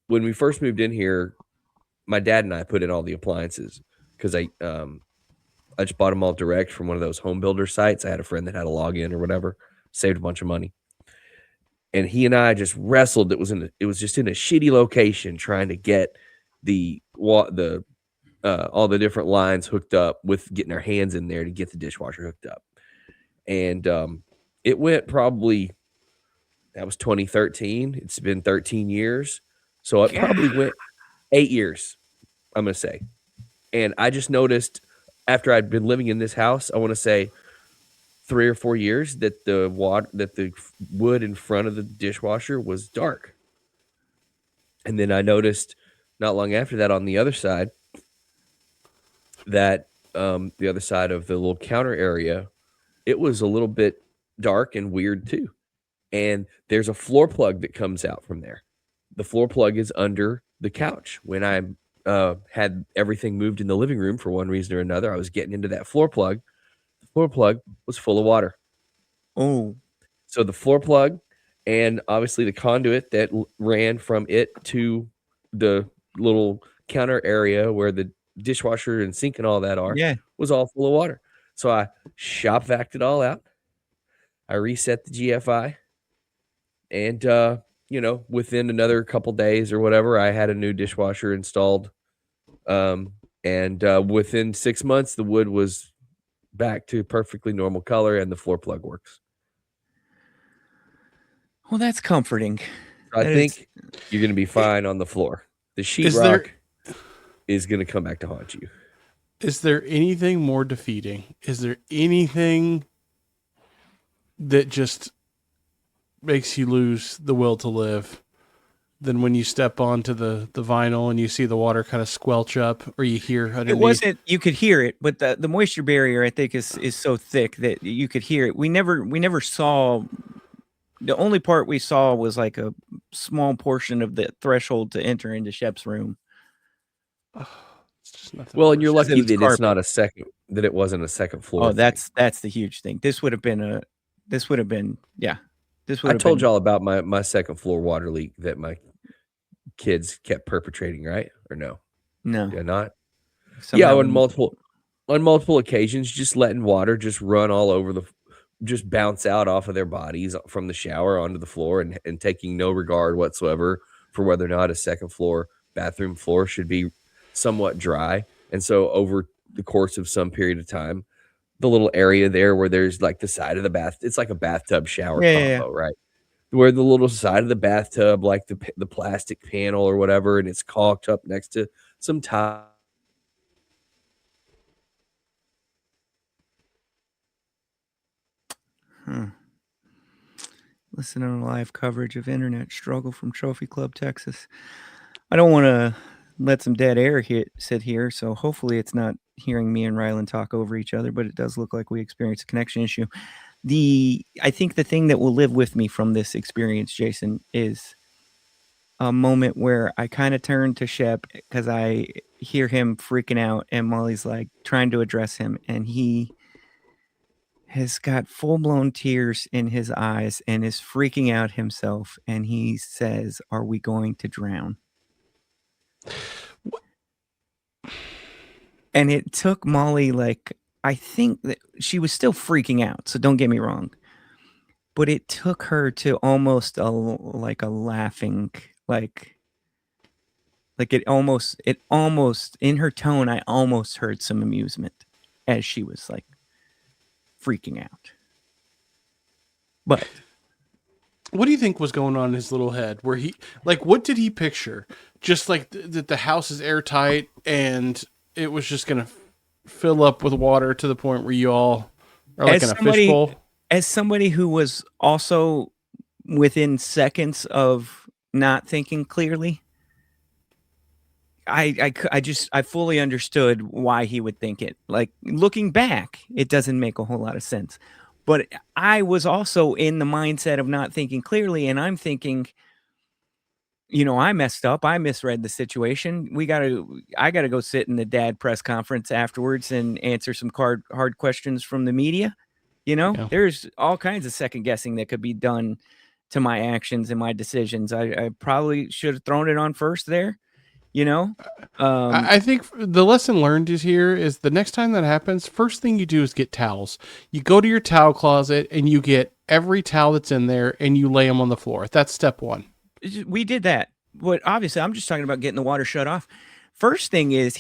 we first moved in here, my dad and I put in all the appliances because I just bought them all direct from one of those home builder sites. I had a friend that had a login or whatever, saved a bunch of money. And he and I just wrestled. It was just in a shitty location trying to get all the different lines hooked up with getting our hands in there to get the dishwasher hooked up. And it went probably, that was 2013. It's been 13 years. So it probably went 8 years, I'm going to say. And I just noticed after I'd been living in this house, I want to say 3 or 4 years, that the wood in front of the dishwasher was dark. And then I noticed not long after that on the other side that the other side of the little counter area, it was a little bit dark and weird too. And there's a floor plug that comes out from there the floor plug is under the couch. When I had everything moved in the living room for one reason or another, I was getting into that floor plug. The floor plug was full of water. Oh, So the floor plug and obviously the conduit that ran from it to the little counter area where the dishwasher and sink and all that are yeah. was all full of water. So I shop vac it all out. I reset the GFI, and within another couple days or whatever, I had a new dishwasher installed. And within 6 months, the wood was back to perfectly normal color, and the floor plug works. Well, that's comforting. I That think you're going to be fine on the floor. The sheetrock is going to come back to haunt you. Is there anything more defeating? Is there anything that just makes you lose the will to live than when you step onto the vinyl and you see the water kind of squelch up, or you hear underneath? It wasn't, you could hear it, but the moisture barrier, I think, is so thick that you could hear it. We never saw, the only part we saw was like a small portion of the threshold to enter into Shep's room. It's just nothing Well, and you're worse. lucky It's that carpet. it's not that it wasn't a second floor. Oh, thing. that's the huge thing. This would have been I told y'all about my second floor water leak that my kids kept perpetrating, right? Or no? No. Yeah, not. Somehow Yeah, on multiple occasions, just letting water just run all over just bounce out off of their bodies from the shower onto the floor, and taking no regard whatsoever for whether or not a second floor bathroom floor should be somewhat dry. And so over the course of some period of time, the little area there where there's like the side of the bath, it's like a bathtub shower combo, right? Where the little side of the bathtub, like the plastic panel or whatever, and it's caulked up next to some tile. Listening to live coverage of internet struggle from Trophy Club, Texas. I don't want to let some dead air sit here, so hopefully it's not hearing me and Rylan talk over each other, but it does look like we experienced a connection issue. I think the thing that will live with me from this experience, Jason, is a moment where I kind of turn to Shep because I hear him freaking out, and Molly's like trying to address him, and he has got full-blown tears in his eyes and is freaking out himself, and he says, "Are we going to drown?" And it took Molly, like, I think that she was still freaking out, so don't get me wrong, but it took her to almost a laughing, like it almost in her tone, I almost heard some amusement as she was like freaking out. But what do you think was going on in his little head? Where he, like, what did he picture? Just like that the house is airtight and it was just going to fill up with water to the point where you all are like in a fishbowl? As somebody who was also within seconds of not thinking clearly, I fully understood why he would think it. Like, looking back, it doesn't make a whole lot of sense. But I was also in the mindset of not thinking clearly, and I'm thinking, I messed up. I misread the situation. I gotta go sit in the dad press conference afterwards and answer some hard questions from the media. Yeah. There's all kinds of second guessing that could be done to my actions and my decisions. I probably should have thrown it on first there. I think the lesson learned is the next time that happens, first thing you do is get towels. You go to your towel closet and you get every towel that's in there and you lay them on the floor. That's step one. We did that. But obviously, I'm just talking about getting the water shut off. First thing is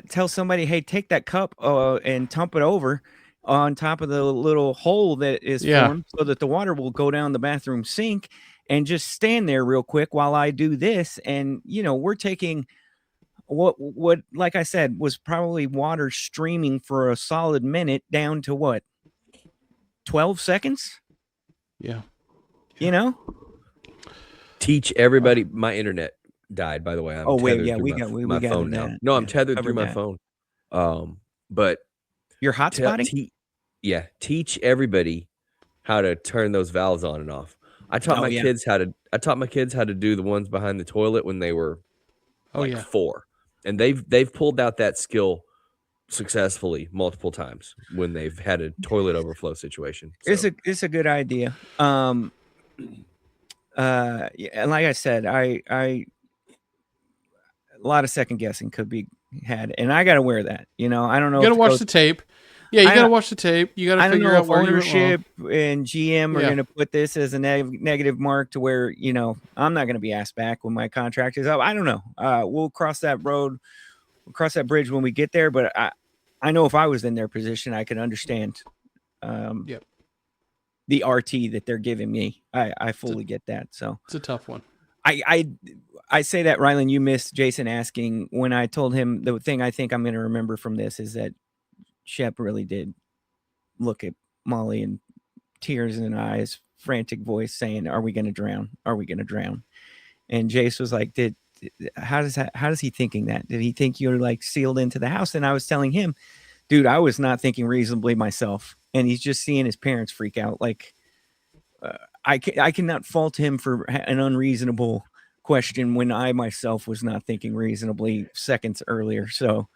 tell somebody, hey, take that cup and dump it over on top of the little hole that is formed so that the water will go down the bathroom sink, and just stand there real quick while I do this. And, we're taking what, like I said, was probably water streaming for a solid minute down to what? 12 seconds? Yeah. Teach everybody. My internet died, by the way. I'm we got my got phone now. No, I'm tethered through my phone. But you're hotspotting? teach everybody how to turn those valves on and off. I taught Oh, my yeah. kids how to do the ones behind the toilet when they were Oh like yeah. 4, and they've pulled out that skill successfully multiple times when they've had a toilet overflow situation. So. It's a good idea. Yeah, and like I said, I a lot of second guessing could be had, and I got to wear that. You know, I don't know. You got to if it watch goes- the tape. Yeah, you I got to don't- watch the tape. You got to I don't figure know out if where you went wrong. ownership and GM are Yeah. going to put this as a negative mark to where, you know, I'm not going to be asked back when my contract is up. I don't know. We'll cross that road. We'll cross that bridge when we get there. But I know if I was in their position, I could understand Yep. the RT that they're giving me. I fully get that. So It's a tough one. I say that, Rylan, you missed Jason asking when I told him the thing I think I'm going to remember from this is that Shep really did look at Molly and tears in eyes, frantic voice saying, "Are we going to drown? Are we going to drown?" And Jace was like, how does he thinking that? Did he think you're like sealed into the house? And I was telling him, dude, I was not thinking reasonably myself. And he's just seeing his parents freak out. Like, I cannot fault him for an unreasonable question when I myself was not thinking reasonably seconds earlier. So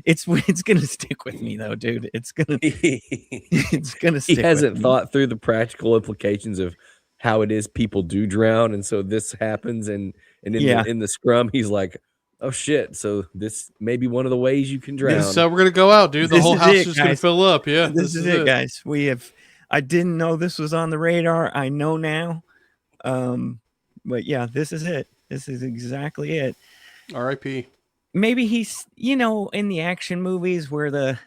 it's gonna stick with me though, dude. It's gonna stick. He hasn't with me. thought through the practical implications of how it is people do drown, and so this happens, and in the scrum, he's like, "Oh shit!" So this may be one of the ways you can drown. This is how we're gonna go out, dude. The This whole is house it, is just gonna guys. fill up. Yeah, This is it, guys. I didn't know this was on the radar. I know now. But yeah, this is it. This is exactly it. R.I.P. Maybe he's, you know, in the action movies where the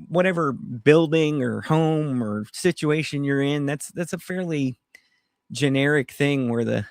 whatever building or home or situation you're in, that's a fairly generic thing where the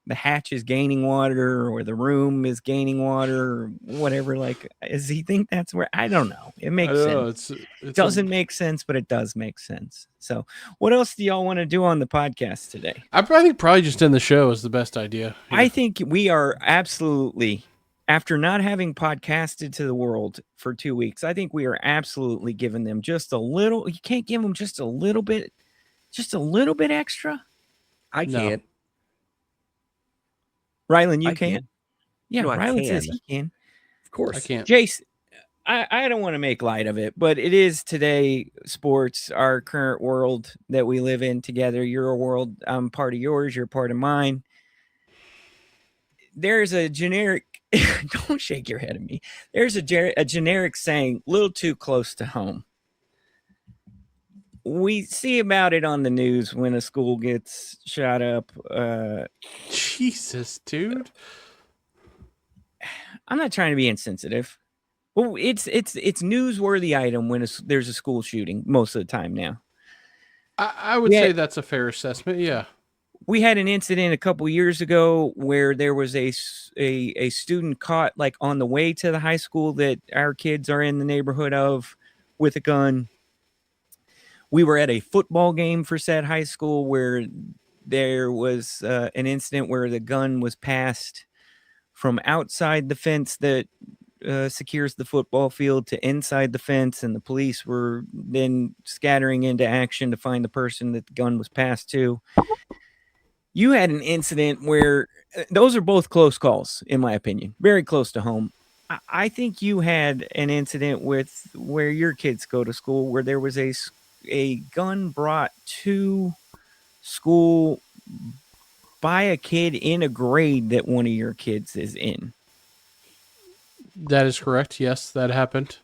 hatch is gaining water or the room is gaining water or whatever. Like, does he think that's where? I don't know. It I makes don't sense. know. It doesn't make sense, but it does make sense. So, what else do y'all want to do on the podcast today? I think probably just end the show is the best idea. I think we are absolutely, after not having podcasted to the world for 2 weeks, I think we are absolutely giving them just a little. You can't give them just a little bit extra. I No. can't. Rylan, you I can't. can. Yeah, No, I Rylan says can. he can. Of course, I can't. Jace, I don't want to make light of it, but it is today sports, our current world that we live in together. You're a world, I'm part of yours, you're part of mine. There's a generic, don't shake your head at me. There's a generic saying, a little too close to home. We see about it on the news when a school gets shot up. Jesus, dude. I'm not trying to be insensitive. Well, it's newsworthy item when there's a school shooting most of the time now. I would say that's a fair assessment. Yeah. We had an incident a couple years ago where there was a student caught like on the way to the high school that our kids are in the neighborhood of with a gun. We were at a football game for said high school where there was an incident where the gun was passed from outside the fence that secures the football field to inside the fence, and the police were then scattering into action to find the person that the gun was passed to. You had an incident where those are both close calls, in my opinion, very close to home. I think you had an incident with where your kids go to school where there was a gun brought to school by a kid in a grade that one of your kids is in. That is correct. Yes, that happened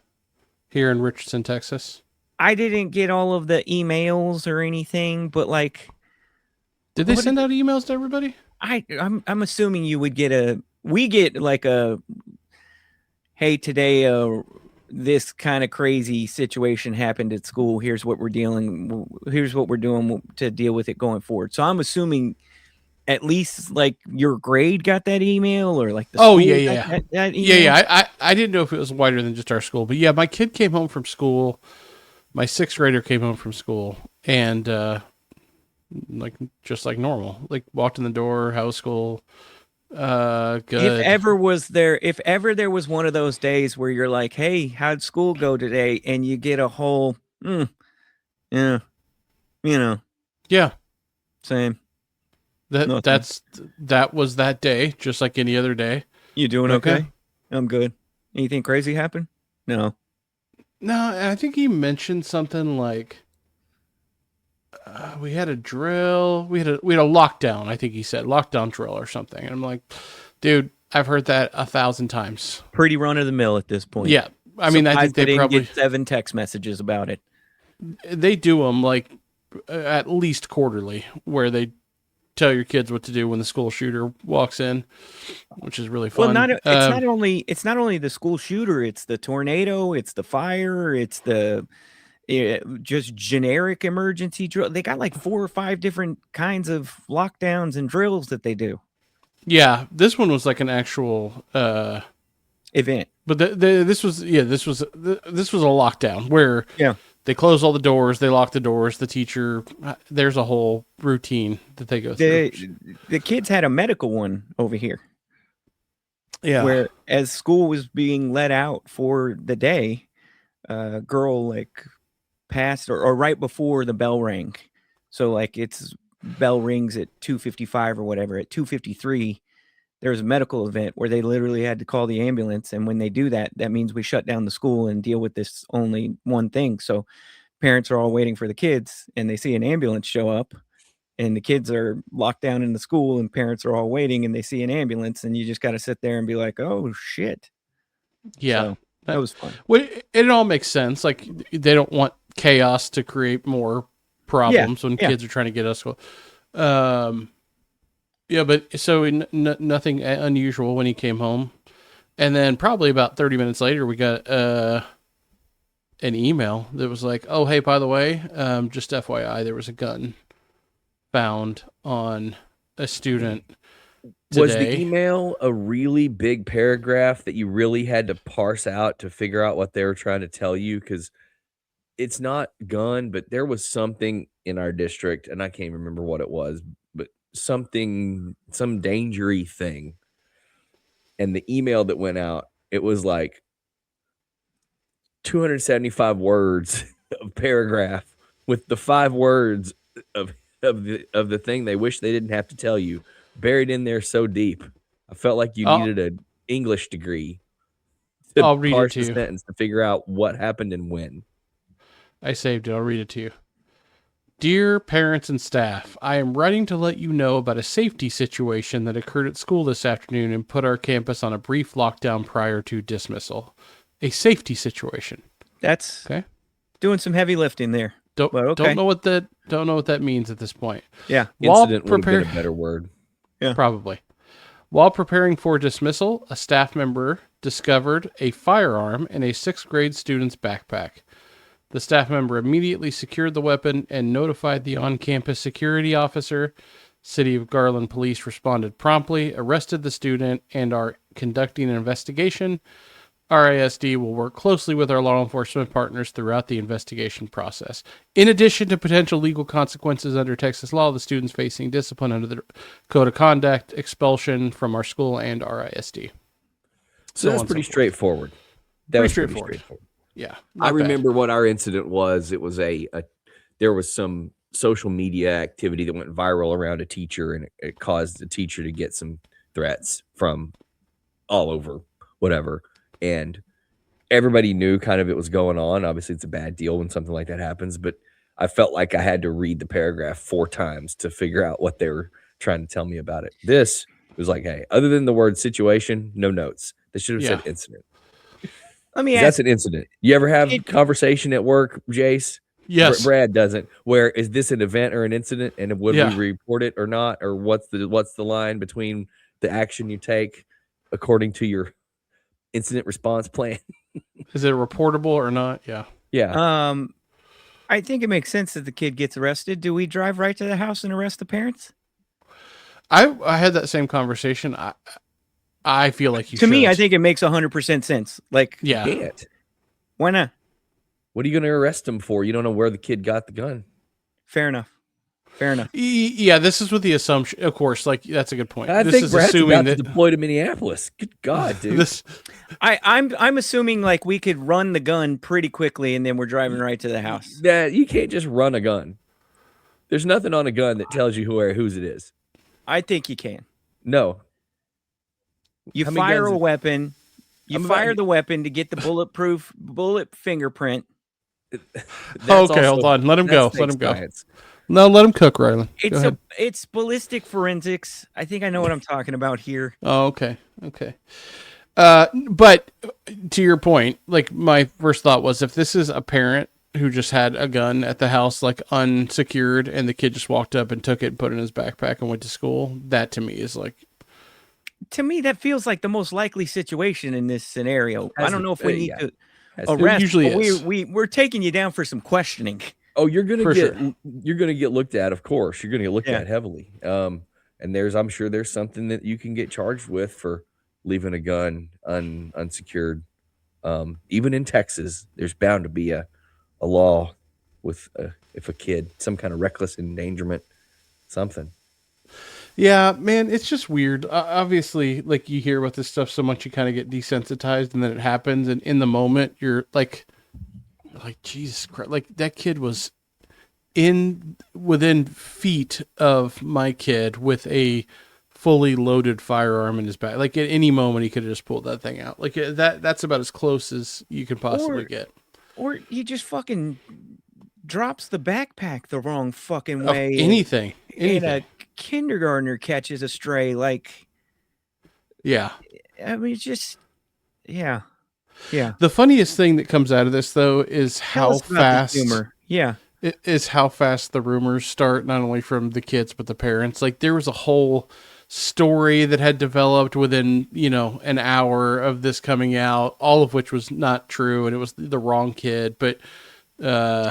here in Richardson, Texas. I didn't get all of the emails or anything, but like, Did they What send out emails to everybody? I'm assuming you would get we get like a, hey, today this kind of crazy situation happened at school. Here's what we're doing to deal with it going forward. So I'm assuming at least like your grade got that email or like the Oh, school yeah. got that email. Yeah. I didn't know if it was wider than just our school, but yeah, my kid came home from school. My 6th grader came home from school and, just like normal, like walked in the door, how was school? Good. If ever there was one of those days where you're like, hey, how'd school go today? And you get a whole, yeah, You know, Yeah. same. Nothing. That was that day, just like any other day. You doing Okay. okay? I'm good. Anything crazy happen? No. No, I think he mentioned something like we had a drill, we had a lockdown. I think he said lockdown drill or something. And I'm like, dude, I've heard that 1,000 times. Pretty run of the mill at this point. Yeah, I mean, I Surprised think they didn't probably get 7 text messages about it. they do them like at least quarterly, where they tell your kids what to do when the school shooter walks in, which is really fun. Well, it's not only the school shooter, it's the tornado, it's the fire, it's the just generic emergency drill. They got like 4 or 5 different kinds of lockdowns and drills that they do. Yeah, this one was like an actual Event. but this was a lockdown where Yeah. they close all the doors, they lock the doors, the teacher, there's a whole routine that they go through. The kids had a medical one over here. Yeah. Where as school was being let out for the day, a girl like passed or right before the bell rang. So like it's bell rings at 2:55 or whatever. At 2:53, there was a medical event where they literally had to call the ambulance. And when they do that, that means we shut down the school and deal with this only one thing. So parents are all waiting for the kids and they see an ambulance show up and the kids are locked down in the school and parents are all waiting and they see an ambulance and you just got to sit there and be like, oh shit. Yeah. So, that was fun. Well, it all makes sense. Like they don't want chaos to create more problems when kids are trying to get us. Yeah, but so nothing unusual when he came home. And then probably about 30 minutes later, we got an email that was like, oh, hey, by the way, just FYI, there was a gun found on a student today. Was the email a really big paragraph that you really had to parse out to figure out what they were trying to tell you? Because it's not gun, but there was something in our district, and I can't remember what it was, but some dangery thing. And the email that went out, it was like 275 words of paragraph with the 5 words of the thing they wish they didn't have to tell you buried in there so deep. I felt like you needed an English degree to I'll read it parse to the you. sentence to figure out what happened and when. I saved it. I'll read it to you. Dear parents and staff, I am writing to let you know about a safety situation that occurred at school this afternoon and put our campus on a brief lockdown prior to dismissal. A safety situation. That's okay. Doing some heavy lifting there. Don't okay. know what that means at this point. Yeah. Incident would have been a better word. Yeah. Probably. While preparing for dismissal, a staff member discovered a firearm in a 6th grade student's backpack. The staff member immediately secured the weapon and notified the on-campus security officer. City of Garland police responded promptly, arrested the student, and are conducting an investigation. RISD will work closely with our law enforcement partners throughout the investigation process. In addition to potential legal consequences under Texas law, the students facing discipline under the Code of Conduct, expulsion from our school, and RISD. So that's pretty straightforward. That was pretty straightforward. Yeah. I remember what our incident was. It was there was some social media activity that went viral around a teacher, and it caused the teacher to get some threats from all over, whatever. And everybody knew kind of it was going on. Obviously, it's a bad deal when something like that happens, but I felt like I had to read the paragraph 4 times to figure out what they were trying to tell me about it. This was like, hey, other than the word situation, no notes. They should have said incident. Let me ask. That's an incident. You ever have a conversation at work, Jace? Yes. Brad doesn't. Where is this an event or an incident, and would we report it or not, or what's the line between the action you take according to your incident response plan? Is it reportable or not? Yeah. Yeah. I think it makes sense that the kid gets arrested. Do we drive right to the house and arrest the parents? I had that same conversation. I feel like you should. To me, I think it makes 100% sense. Like, yeah. You can't. Why not? What are you going to arrest him for? You don't know where the kid got the gun. Fair enough. Yeah, this is with the assumption, of course. Like that's a good point. I this think is Brad's assuming about that to deploy to Minneapolis. Good God, dude. I'm assuming like we could run the gun pretty quickly, and then we're driving right to the house. That you can't just run a gun. There's nothing on a gun that tells you whose it is. I think you can. No. You How many fire guns- a weapon. You I'm about- fire the weapon to get the bullet fingerprint. That's Okay, hold on. Let him that's go. fake Let him go. science. No, let him cook, Rylan. Go ahead. It's ballistic forensics. I think I know what I'm talking about here. Oh, okay. Okay. But to your point, like my first thought was if this is a parent who just had a gun at the house, like unsecured, and the kid just walked up and took it and put it in his backpack and went to school, that to me is like, To me, that feels like the most likely situation in this scenario. I don't know if we need yeah. to Has- arrest. usually but is. we're taking you down for some questioning. Oh, you're gonna For get sure. you're gonna get looked at, of course. You're gonna get looked Yeah. at heavily. And I'm sure there's something that you can get charged with for leaving a gun unsecured. Even in Texas, there's bound to be a law with if a kid, some kind of reckless endangerment, something. yeah, man, it's just weird. Obviously, like you hear about this stuff so much, you kind of get desensitized, and then it happens, and in the moment, you're like Jesus Christ, like that kid was within feet of my kid with a fully loaded firearm in his back. Like at any moment, he could have just pulled that thing out. Like that's about as close as you could possibly get. Or he just fucking drops the backpack the wrong fucking Of way. anything. And a kindergartner catches a stray. Like, Yeah. I mean, it's just, yeah. Yeah. The funniest thing that comes out of this, though, is Tell how us about the fast humor. Yeah. it is how fast the rumors start, not only from the kids but the parents. Like there was a whole story that had developed within an hour of this coming out, all of which was not true, and it was the wrong kid. But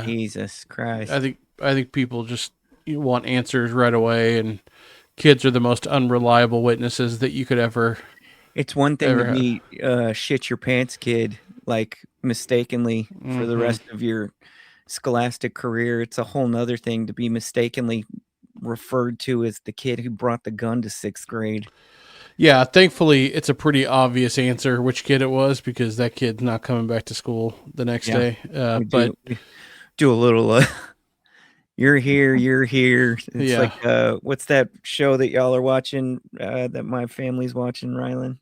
Jesus Christ. I think people just want answers right away, and kids are the most unreliable witnesses that you could ever. It's one thing Ever to be shit your pants kid, like mistakenly for the Mhm. rest of your scholastic career. It's a whole nother thing to be mistakenly referred to as the kid who brought the gun to 6th grade. Yeah, thankfully it's a pretty obvious answer which kid it was, because that kid's not coming back to school the next Yeah. day. We do a little you're here, you're here. It's Yeah. like what's that show that y'all are watching that my family's watching, Rylan?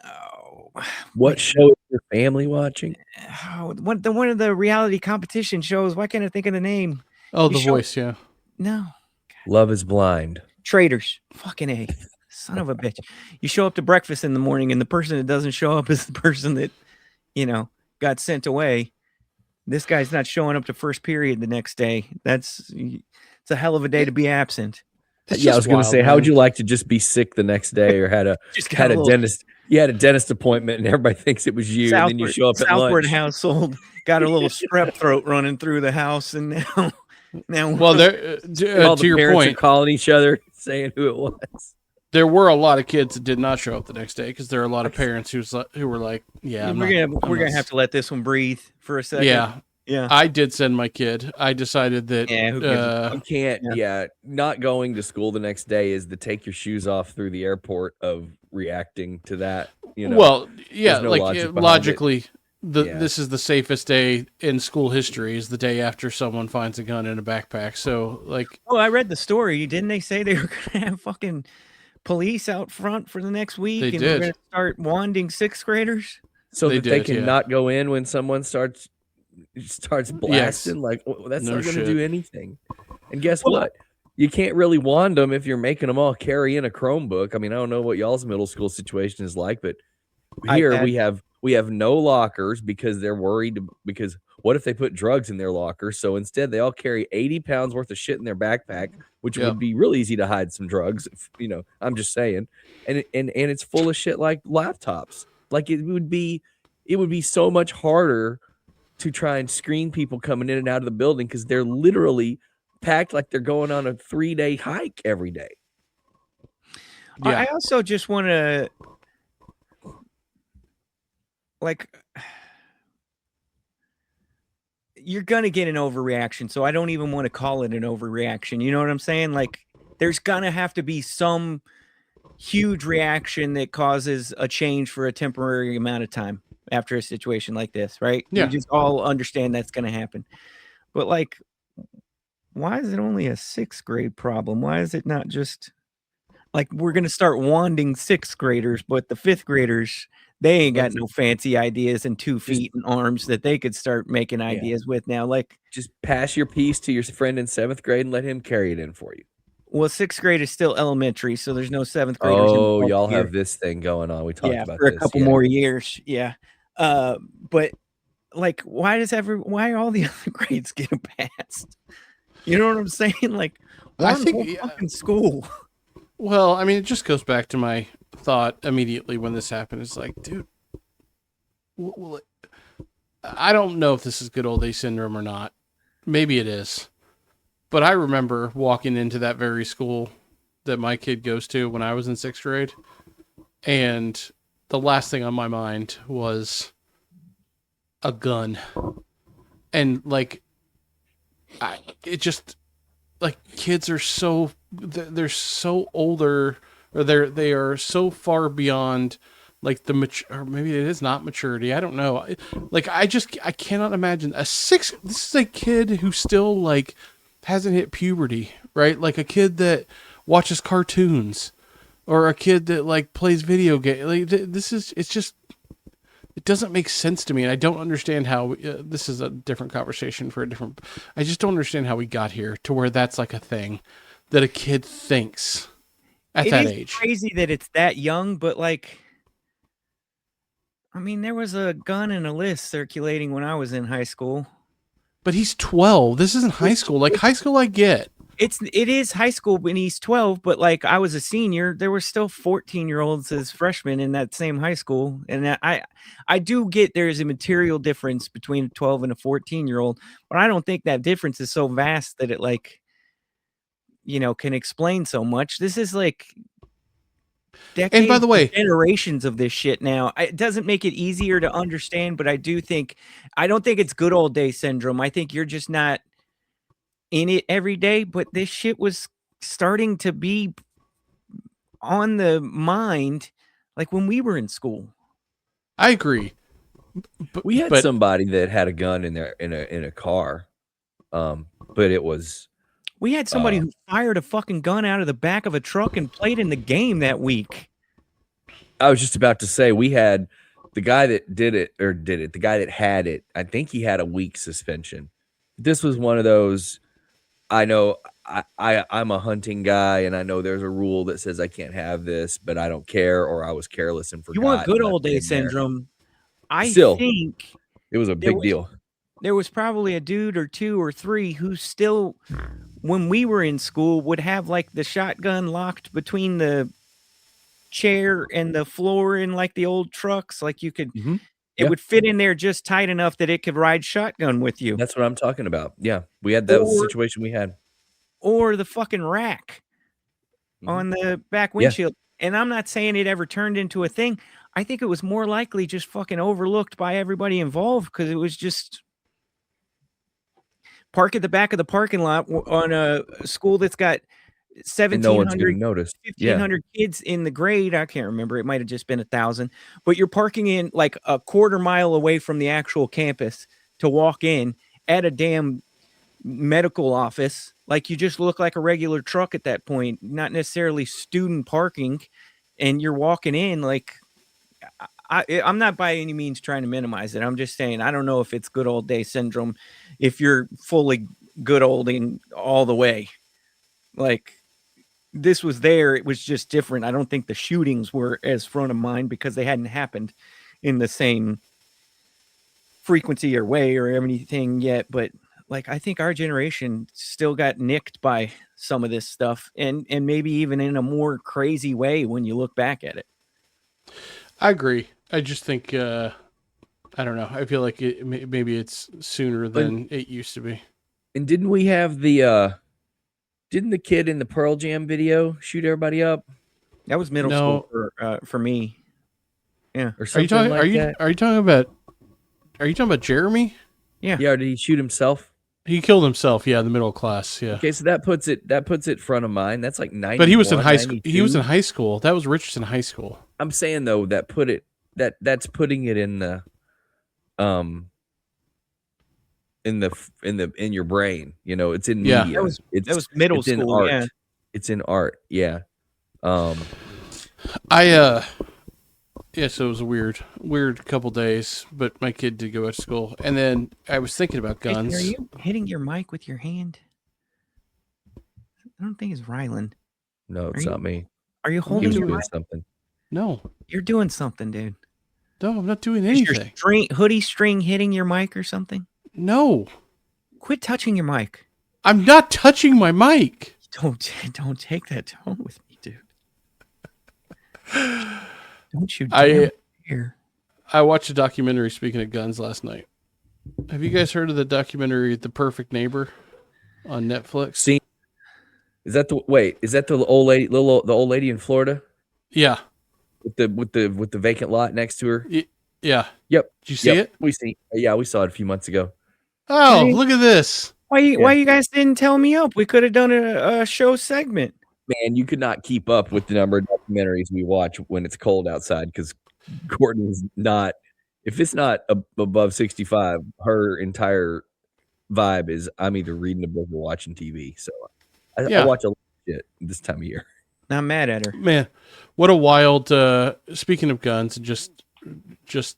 Oh, What show is your family watching? one of the reality competition shows. Why can't I think of the name? Oh, You The show- Voice, yeah. No. Love is Blind. Traitors. Fucking A. Son of a bitch. You show up to breakfast in the morning and the person that doesn't show up is the person that, got sent away. This guy's not showing up to first period the next day. It's a hell of a day to be absent. It's Yeah, I just was going to wild, say, how would man. you like to just be sick the next day, or had a Just got had a a little dentist? You had a dentist appointment, and everybody thinks it was you, and then you show up at Southward lunch. household got a little strep throat running through the house, and now Well, there And all to the your parents are point, calling each other, saying who it was. there were a lot of kids that did not show up the next day, because there are a lot of parents who were like, "Yeah, we're gonna have to let this one breathe for a second. Yeah, Yeah. I did send my kid. I decided that. Yeah, who gives a You can't. Yeah. Yeah, not going to school the next day is the take your shoes off through the airport of reacting to that. Well, yeah, no like logic behind it. logically, Yeah. this is the safest day in school history, is the day after someone finds a gun in a backpack. So, like, Oh, I read the story. Didn't they say they were gonna have fucking police out front for the next week? They and did. We're gonna start wanding 6th graders. so They that they did, can yeah. not go in when someone starts blasting. Like that's No not going to shit. do anything. And guess what? You can't really wand them if you're making them all carry in a Chromebook. I mean, I don't know what y'all's middle school situation is like, but here iPad. we have no lockers because they're worried. Because what if they put drugs in their locker? So instead, they all carry 80 pounds worth of shit in their backpack, which Yeah. would be real easy to hide some drugs. If, I'm just saying, and it's full of shit like laptops. Like it would be so much harder to try and screen people coming in and out of the building because they're literally packed like they're going on a 3-day hike every day. yeah, I also just want to you're gonna get an overreaction, so I don't even want to call it an overreaction. You know what I'm saying? Like, there's gonna have to be some huge reaction that causes a change for a temporary amount of time after a situation like this, right? Yeah. We just all understand that's gonna happen. But like, why is it only a 6th grade problem? Why is it not just like we're gonna start wanding 6th graders, but the 5th graders, they ain't got Let's no fancy ideas and 2 just feet and arms that they could start making yeah. ideas with now. Like, Just pass your piece to your friend in 7th grade and let him carry it in for you. well, 6th grade is still elementary, so there's no 7th graders Oh, involved y'all here. have this thing going on. We talked Yeah, about for a this. couple Yeah. more years. Yeah. But like, why are all the other grades getting passed? You know what I'm saying? Like, I one think- whole yeah. fucking school. Well, I mean, it just goes back to my thought immediately when this happened. It's like, dude, well, I don't know if this is good old day syndrome or not. Maybe it is. But I remember walking into that very school that my kid goes to when I was in 6th grade. And the last thing on my mind was a gun. And like, it just, like, kids are so, they're so older, or they are so far beyond like the or maybe it is not maturity. I don't know. Like, I cannot imagine this is a kid who still like hasn't hit puberty, right? Like a kid that watches cartoons, or a kid that like plays video games. Like it doesn't make sense to me, and I don't understand how. This is a different conversation for a different. I just don't understand how we got here to where that's like a thing that a kid thinks at that is age. crazy that it's that young, but like, I mean, there was a gun and a list circulating when I was in high school. But he's 12. This isn't high school. Like high school, I get. It is high school when he's 12, but like I was a senior, there were still 14-year-olds as freshmen in that same high school. And I do get there's a material difference between a 12 and a 14-year-old, but I don't think that difference is so vast that it like, you know, can explain so much. This is like decades, And by the way, generations of this shit now. It doesn't make it easier to understand, but I don't think it's good old day syndrome. I think you're just not in it every day, but this shit was starting to be on the mind like when we were in school. I agree. We had but somebody that had a gun in there in a car, but it was We had somebody who fired a fucking gun out of the back of a truck and played in the game that week. I was just about to say we had the guy that the guy that had it. I think he had a week suspension. This was one of those. I know I'm a hunting guy, and I know there's a rule that says I can't have this, but I don't care, or I was careless and forgot. You want good and old left it day in there. syndrome? I Still, think it was a big deal. there was probably a dude or two or three who still, when we were in school, would have like the shotgun locked between the chair and the floor in like the old trucks. Like you could, Mhm. it Yeah. would fit in there just tight enough that it could ride shotgun with you. That's what I'm talking about. Yeah, we had that was the Or- situation we had. Or the fucking rack Mhm. on the back windshield. And I'm not saying it ever turned into a thing. I think it was more likely just fucking overlooked by everybody involved because it was just park at the back of the parking lot on a school that's got And no one's 1,700, going to notice. Yeah, 1,500 kids in the grade. I can't remember. It might have just been 1,000. But you're parking in like a quarter mile away from the actual campus to walk in at a damn medical office. Like you just look like a regular truck at that point, not necessarily student parking. And you're walking in like I'm not by any means trying to minimize it. I'm just saying I don't know if it's good old day syndrome if you're fully good olding all the way. Like this was there, it was just different. I don't think the shootings were as front of mind because they hadn't happened in the same frequency or way or anything yet. But like I think our generation still got nicked by some of this stuff and maybe even in a more crazy way when you look back at it. I agree. I just think I don't know. I feel like maybe it's sooner than it used to be. and didn't we have didn't the kid in the Pearl Jam video shoot everybody up That was middle No. school for me. Yeah. or Are something you talking? like that? Are you talking about? Are you talking about Jeremy? Yeah, or did he shoot himself? He killed himself. Yeah, in the middle class. Yeah, Okay, so that puts it front of mind. That's like 90. but he was in high school. He was in high school. That was Richardson High School. I'm saying though that's putting it in the in your brain. You know, it's in Yeah. media. That was middle it's in school. art. Yeah. It's in art. Yeah. Yeah, so it was a weird couple days, but my kid did go back to school. And then I was thinking about Jason, guns. are you hitting your mic with your hand? I don't think it's Rylan. No, it's you- not me. Are you He holding was your doing mic? something. No, You're doing something, dude. no, I'm not doing Is your anything. hoodie string hitting your mic or something? No, Quit touching your mic. I'm not touching my mic. Don't take that tone with me, dude. Don't you dare here. I watched a documentary, speaking of guns, last night. Have you guys heard of the documentary The Perfect Neighbor on Netflix? See, is that the old lady, the old lady in Florida Yeah. with the vacant lot next to her? Yeah. Yep. Did you see it? We saw it a few months ago. Oh, Hey. look at this. Why you guys didn't tell me up? We could have done a show segment. Man, you could not keep up with the number of documentaries we watch when it's cold outside because Courtney's not. If it's not above 65, her entire vibe is I'm either reading a book or watching TV. So I watch a lot of shit this time of year. Not mad at her. Man, what a wild speaking of guns, just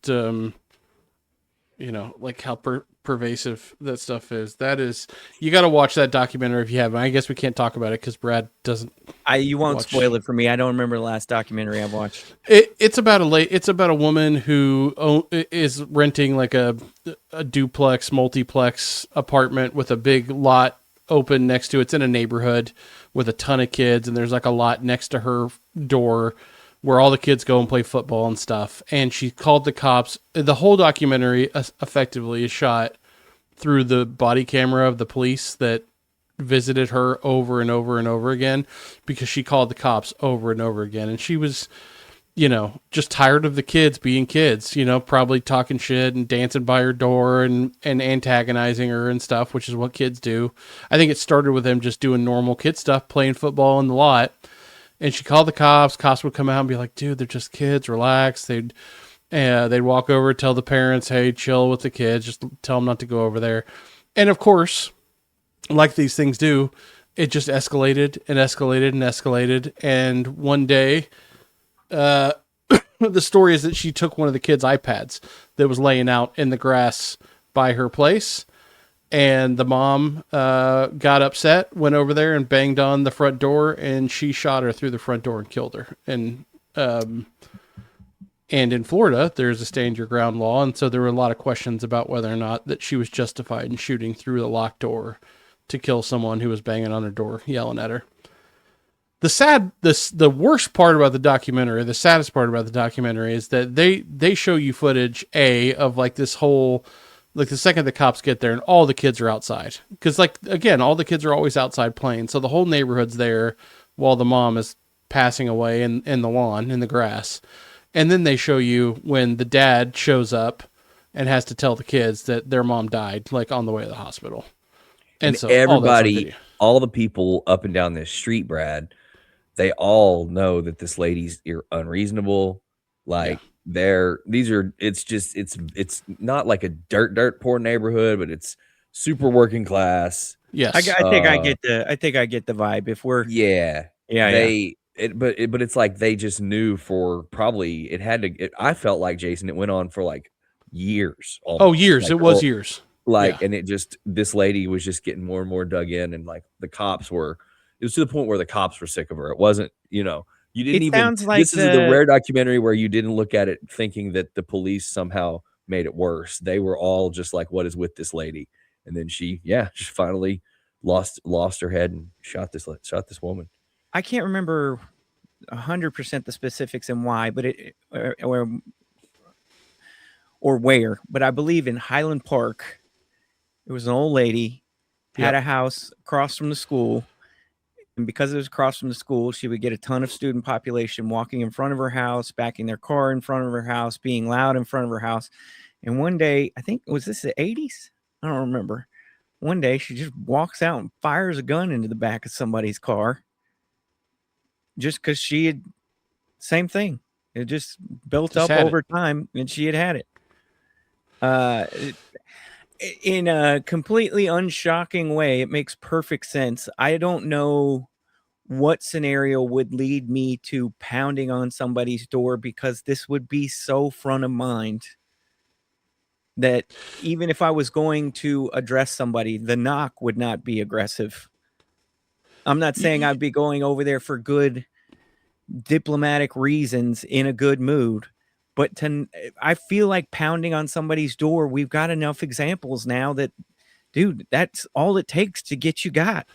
you know, like how pervasive that stuff is. That is, you got to watch that documentary if you haven't. I guess we can't talk about it because Brad doesn't. You won't watch. spoil it for me. I don't remember the last documentary I watched. It's about a woman who is renting like a duplex, multiplex apartment with a big lot open next to it. It's in a neighborhood with a ton of kids, and there's like a lot next to her door where all the kids go and play football and stuff. And she called the cops. The whole documentary effectively is shot through the body camera of the police that visited her over and over and over again, because she called the cops over and over again. And she was, you know, just tired of the kids being kids, you know, probably talking shit and dancing by her door and antagonizing her and stuff, which is what kids do. I think it started with them just doing normal kid stuff, playing football in the lot. And she called the cops. Cops would come out and be like, dude, they're just kids, relax. They'd walk over, tell the parents, hey, chill with the kids, just tell them not to go over there. And of course, like these things do, it just escalated and escalated and escalated. And one day, the story is that she took one of the kids' iPads that was laying out in the grass by her place. And the mom got upset, went over there and banged on the front door, and she shot her through the front door and killed her. And in Florida, there's a stand your ground law, and so there were a lot of questions about whether or not that she was justified in shooting through the locked door to kill someone who was banging on her door, yelling at her. The worst part about the documentary, the saddest part about the documentary, is that they show you footage of like this whole. Like the second the cops get there and all the kids are outside. Because like, again, all the kids are always outside playing. So the whole neighborhood's there while the mom is passing away in the lawn, in the grass. And then they show you when the dad shows up and has to tell the kids that their mom died, like on the way to the hospital. And so everybody, all the people up and down this street, Brad, they all know that this lady's unreasonable. Like, it's not like a dirt poor neighborhood, but it's super working class. Yes. I think I get the vibe. If we're but it's like they just knew for probably I felt like, Jason, it went on for like years. Almost. Years. Like, it was years. And this lady was just getting more and more dug in, and like it was to the point where the cops were sick of her. It wasn't, you know, you didn't sounds like this is the rare documentary where you didn't look at it thinking that the police somehow made it worse. They were all just like, what is with this lady? And then she finally lost her head and shot this woman. I can't remember 100% the specifics and why, but or where, but I believe in Highland Park, it was an old lady, had a house across from the school. And because it was across from the school, she would get a ton of student population walking in front of her house, backing their car in front of her house, being loud in front of her house. And one day, I think, was this the 80s? I don't remember. One day, she just walks out and fires a gun into the back of somebody's car. Just because same thing. It just built up over time, and she had it. In a completely unshocking way, it makes perfect sense. I don't know what scenario would lead me to pounding on somebody's door because this would be so front of mind that even if I was going to address somebody, the knock would not be aggressive. I'm not saying I'd be going over there for good diplomatic reasons in a good mood, but I feel like pounding on somebody's door, we've got enough examples now that, dude, that's all it takes to get you got.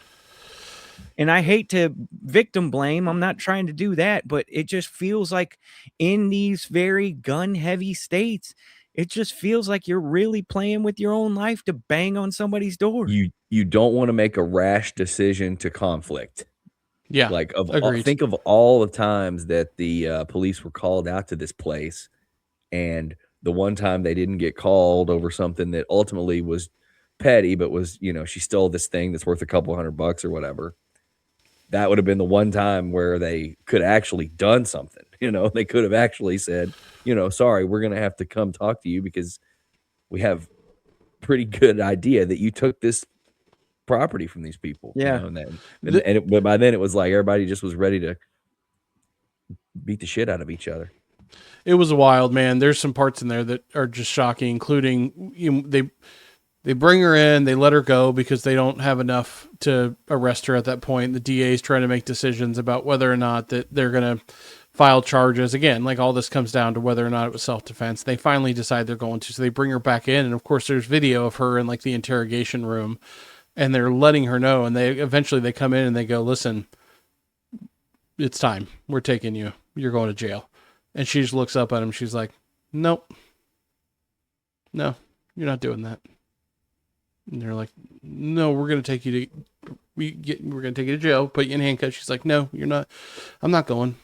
And I hate to victim blame. I'm not trying to do that, but it just feels like in these very gun heavy states, it just feels like you're really playing with your own life to bang on somebody's door. You don't want to make a rash decision to conflict. Yeah. Like agreed. think of all the times that the police were called out to this place, and the one time they didn't get called over something that ultimately was petty, but was, she stole this thing that's worth a couple $100 or whatever. That would have been the one time where they could have actually done something. They could have actually said, sorry, we're going to have to come talk to you because we have pretty good idea that you took this property from these people. Yeah. But by then it was like everybody just was ready to beat the shit out of each other. It was wild, man. There's some parts in there that are just shocking, including they bring her in, they let her go because they don't have enough to arrest her at that point. The DA is trying to make decisions about whether or not that they're going to file charges. Again, like all this comes down to whether or not it was self-defense. They finally decide they're going to, so they bring her back in. And of course there's video of her in like the interrogation room, and they're letting her know. And they eventually come in and they go, listen, it's time. We're taking you. You're going to jail. And she just looks up at him. She's like, nope. No, you're not doing that. And they're like, no, we're going to take you to, we're going to take you to jail, put you in handcuffs. She's like, no, you're not, I'm not going.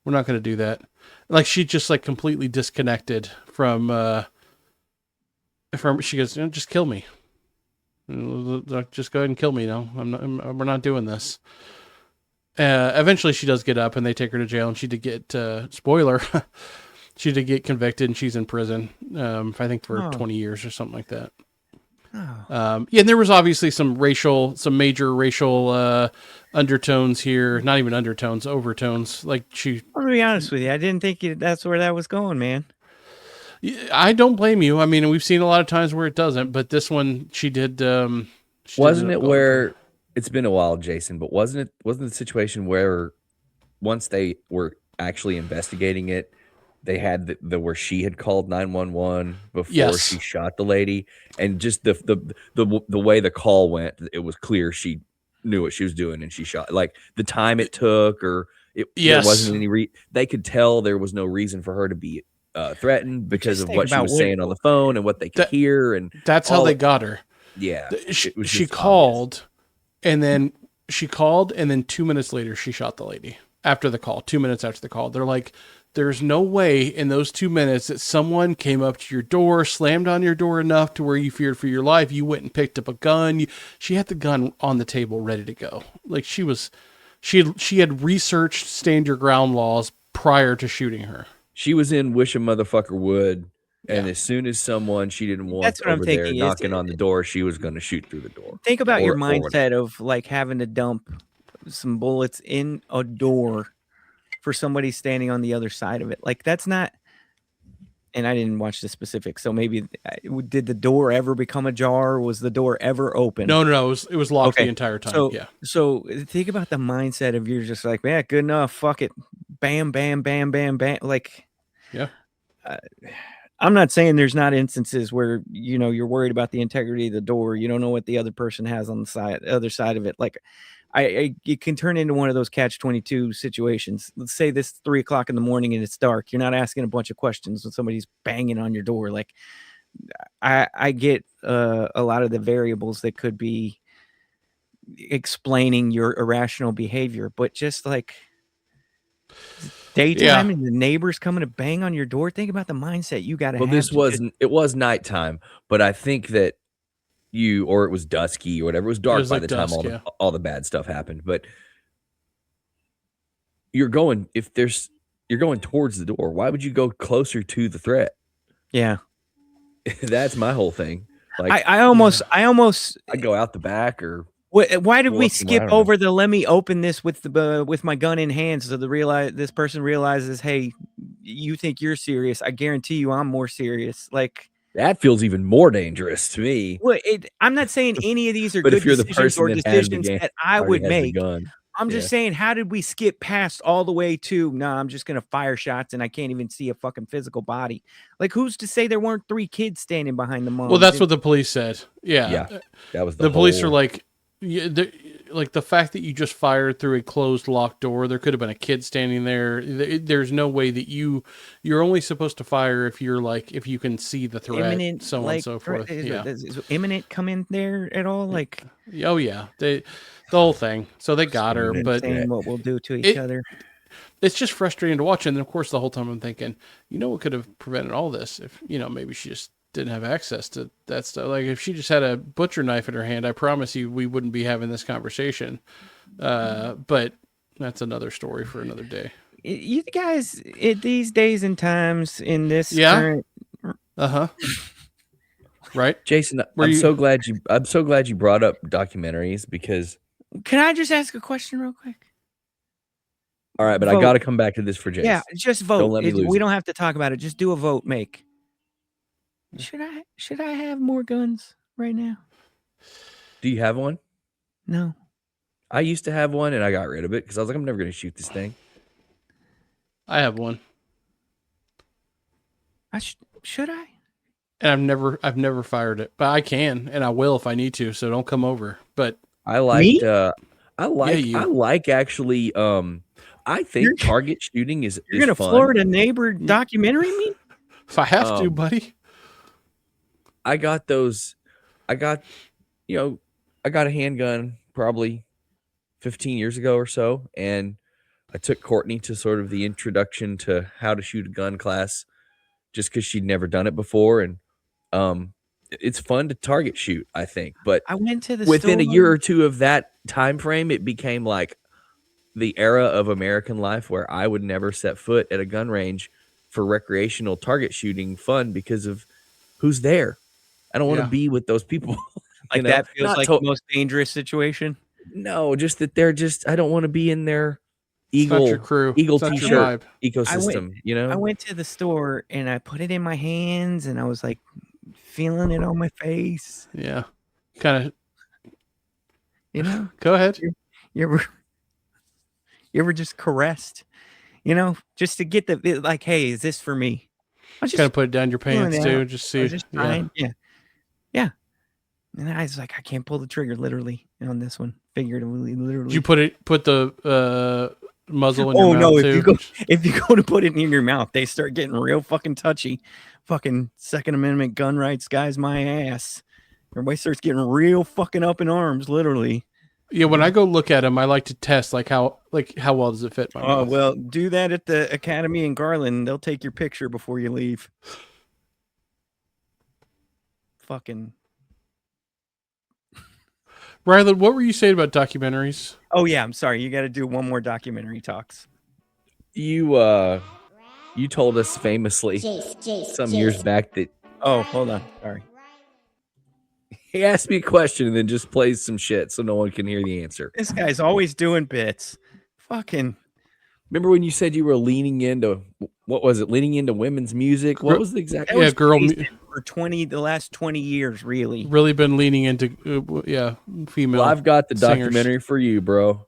We're not going to do that. Like she just like completely disconnected from she goes, just kill me. Just go ahead and kill me. No, we're not doing this. Eventually she does get up and they take her to jail, and she did get, spoiler, she did get convicted and she's in prison. I think for 20 years or something like that. Yeah, and there was obviously some major racial undertones here. Not even undertones, overtones. Like I'm gonna be honest with you, I didn't think that's where that was going, man. I don't blame you. I mean, we've seen a lot of times where it doesn't, but this one she did. Wasn't it where it's been a while, Jason? But wasn't the situation where once they were actually investigating it, they had the where she had called 911 before she shot the lady, and just the way the call went, it was clear she knew what she was doing and she shot. Like the time it took, or there wasn't any they could tell there was no reason for her to be threatened because of what she was saying on the phone and what they could hear, and that's how they got her. Yeah, she called, and then 2 minutes later she shot the lady after the call. 2 minutes after the call, they're like, there's no way in those 2 minutes that someone came up to your door, slammed on your door enough to where you feared for your life. You went and picked up a gun. She had the gun on the table ready to go. Like she had researched stand your ground laws prior to shooting her. She was in Wish a Motherfucker Would. And as soon as someone she didn't want that's what over I'm there thinking knocking on the door, she was going to shoot through the door. Think about your mindset of like having to dump some bullets in a door for somebody standing on the other side of it. Like that's not, and I didn't watch the specifics, so maybe did the door ever become ajar? Was the door ever open? No, it was locked the entire time. So think about the mindset of you're just like, yeah, good enough, fuck it, bam, bam, bam, bam, bam. Like, yeah. I'm not saying there's not instances where, you're worried about the integrity of the door. You don't know what the other person has on the other side of it. Like it can turn into one of those catch-22 situations. Let's say this 3 o'clock in the morning and it's dark. You're not asking a bunch of questions when somebody's banging on your door. Like I get a lot of the variables that could be explaining your irrational behavior, but just like daytime and the neighbors coming to bang on your door. Think about the mindset you got to have. Well, it was nighttime, but I think that or it was dusky or whatever. It was dark by the time all the bad stuff happened. But you're going towards the door. Why would you go closer to the threat? Yeah. That's my whole thing. Like I almost I go out the back or why did Well, we I skip don't know. over the let me open this with my gun in hand so this person realizes, hey, you think you're serious, I guarantee you I'm more serious. Like, that feels even more dangerous to me. well, I'm not saying any of these are But good if you're the decisions person or that has the decisions game, that I already would has the make. gun. I'm just saying, how did we skip past all the way to, no, I'm just going to fire shots and I can't even see a fucking physical body? Like, who's to say there weren't 3 kids standing behind the mom? Well, that's what the police said. Yeah. That was The police are whole- like, yeah, like the fact that you just fired through a closed locked door, there could have been a kid standing there. There's no way that you're only supposed to fire if you're like, if you can see the threat, imminent, so on like, and so forth. Yeah. Is imminent come in there at all? Like, Oh yeah. The whole thing. So they got her, but saying what we'll do to each It- other. it's just frustrating to watch. And then of course the whole time I'm thinking, what could have prevented all this if, maybe she just didn't have access to that stuff. Like if she just had a butcher knife in her hand, I promise you we wouldn't be having this conversation. But that's another story for another day. You guys, these days and times in this current, Uh-huh. Right? Jason, Were I'm you- so glad you brought up documentaries because can I just ask a question real quick? all right, but Vote. I got to come back to this for Jason. Yeah, just vote. Don't let me lose We it. don't have to talk about it. Just do a vote. Make. Should I have more guns right now? Do you have one? No. I used to have one and I got rid of it because I was like, I'm never going to shoot this thing. I have one. Should I? And I've never fired it, but I can and I will if I need to. So don't come over. But I liked. Me? I like actually. I think target shooting is. You're gonna fun. Florida neighbor documentary me? if I have to, buddy. I got those. I got a handgun probably 15 years ago or so, and I took Courtney to sort of the introduction to how to shoot a gun class, just because she'd never done it before, and it's fun to target shoot, I think. But I went to the within a store. year or two of that time frame, it became like the era of American life where I would never set foot at a gun range for recreational target shooting fun because of who's there. I don't want to Yeah. be with those people. Like that feels Not like the most dangerous situation. no, just that they're just. I don't want to be in their It's not Eagle your crew. Eagle It's not your t-shirt vibe. ecosystem. I went to the store and I put it in my hands and I was like feeling it on my face. Yeah. Kind of. You know, Go ahead. you ever just caressed? Just to get like, hey, is this for me? I was Kind of put it down your feeling pants it too. out. Just I see. was just Yeah. trying. Yeah. And I was like, I can't pull the trigger literally on this one. Figuratively, literally. Did you put the muzzle in Oh your no! mouth too? If you go to put it in your mouth, they start getting real fucking touchy. Fucking Second Amendment gun rights guys, my ass. Everybody starts getting real fucking up in arms, literally. Yeah, when I go look at them, I like to test how well does it fit my Oh mouth. well, do that at the Academy in Garland. They'll take your picture before you leave. Fucking. Rylan, what were you saying about documentaries? Oh yeah, I'm sorry. You got to do one more documentary talks. You told us famously some years back that Oh, hold on. Sorry. he asked me a question and then just plays some shit so no one can hear the answer. This guy's always doing bits. Fucking. Remember when you said you were leaning into what was it? Leaning into women's music? What was the exact? That Yeah, was girl. based for the last 20 years, really. Really been leaning into female. Well, I've got the singers. documentary for you, bro.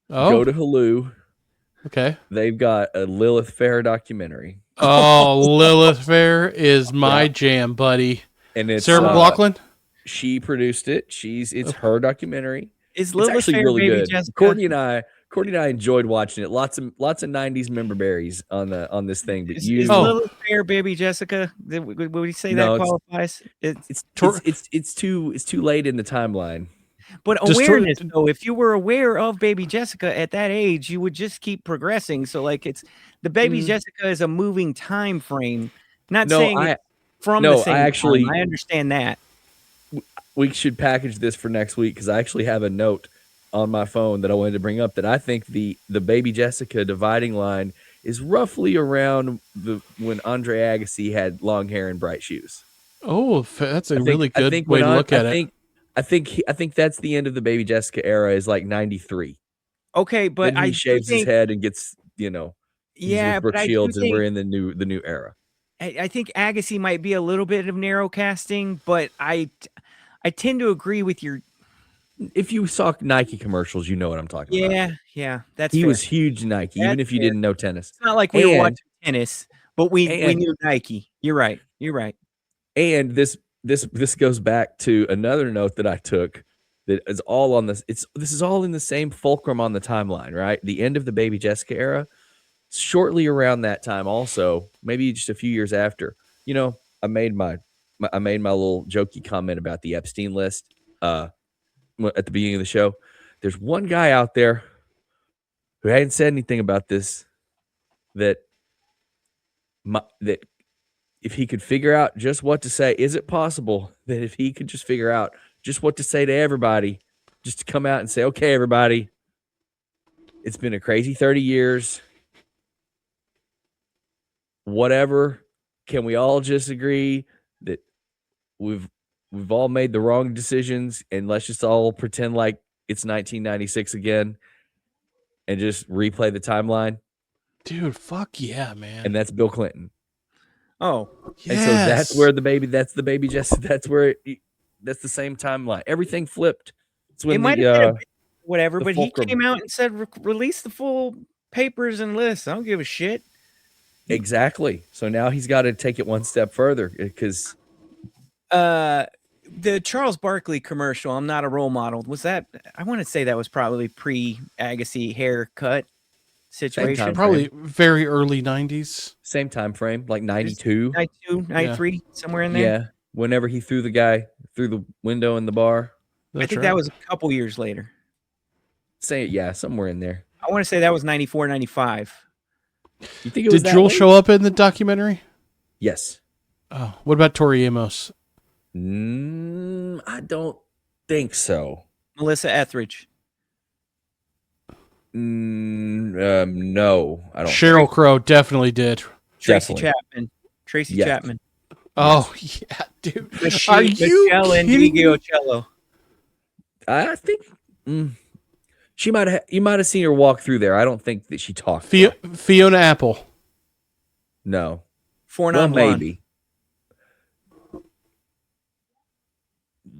Oh, Go to Hulu. okay. They've got a Lilith Fair documentary, Oh, Lilith Fair is my Yeah. jam, buddy. and it's Sarah McLachlan. She produced it. It's her documentary. Is It's Lilith actually Fair really Baby good. Jessica? Courtney and I enjoyed watching it. Lots of '90s member berries on this thing. But Is you, Lilith Fair Baby Jessica? Would we say No, that qualifies? it's too late in the timeline. But Just awareness, though, if you were aware of Baby Jessica at that age, you would just keep progressing. So, like, it's the Baby Jessica is a moving time frame. Not saying it's from the same time. I understand that. We should package this for next week because I actually have a note on my phone that I wanted to bring up that I think the Baby Jessica dividing line is roughly around when Andre Agassi had long hair and bright shoes. Oh, that's a I think- really I good think way when to look at it. I think that's the end of the Baby Jessica era. Is like 93. Okay, but Then he I do shaves his think, head and gets, he's yeah, with Brooke but I do Shields, and we're think in the new era. I think Agassi might be a little bit of narrow casting, but I tend to agree with your. If you saw Nike commercials, you know what I'm talking about. Yeah, that's He fair. was huge Nike, even That's if you fair. didn't know tennis. It's not like we were And- watching tennis, but we and- knew Nike. You're right. You're right. And this goes back to another note that I took that is all on this. This is all in the same fulcrum on the timeline, right? The end of the Baby Jessica era, shortly around that time, also maybe just a few years after. I made my little jokey comment about the Epstein list at the beginning of the show. There's one guy out there who hadn't said anything about this that if he could figure out just what to say, is it possible that if he could just figure out just what to say to everybody, just to come out and say, okay, everybody, it's been a crazy 30 years. Whatever. Can we all just agree that we've all made the wrong decisions, and let's just all pretend like it's 1996 again and just replay the timeline? Dude, fuck yeah, man. And that's Bill Clinton. Oh, And so that's where the Baby Jessica, that's the same timeline. Everything flipped. It's when it might have been a bit whatever, the but he fulcrum. came out and said, "Release the full papers and lists. I don't give a shit." Exactly. So now he's got to take it one step further because The Charles Barkley commercial, "I'm not a role model," was that? I want to say that was probably pre-Agassi haircut situation. time. Probably very early 90s. same time frame, like 92. 92, 93, somewhere in there. Yeah. Whenever he threw the guy through the window in the bar. I think that was a couple years later. Somewhere in there. I want to say that was 94, 95. You think it was Did that Jewel late? show up in the documentary? Yes. Oh, what about Tori Amos? I don't think so. Melissa Etheridge. No, I don't. Cheryl Crow definitely did. Tracy Definitely. Chapman. Tracy Yes. Chapman. Oh yeah, dude. Michelle Are you and kidding Vicky me? Ocello. I think she might have. You might have seen her walk through there. I don't think that she talked. Fiona Apple. No. Four Well, non blonde. maybe.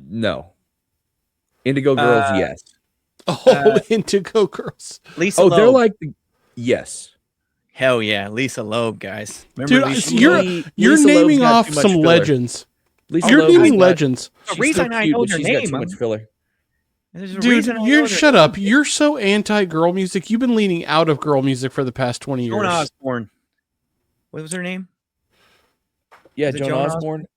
No. Indigo Girls, yes. Oh, Indigo Girls. Lisa Oh, Loeb. they're like yes. Hell yeah, Lisa Loeb, guys. Remember Dude, Lisa you're Loeb? you're Lisa Loeb's naming got off too much some filler. legends. Lisa You're Loeb's naming got- legends. The she's reason still I cute, know but her she's name, got too much filler. There's a Dude, reason I you're know her shut name. up. You're so anti girl music. You've been leaning out of girl music for the past 20 years. Joan Osborne. What was her name? Yeah, Is it Joan Joan Osborne.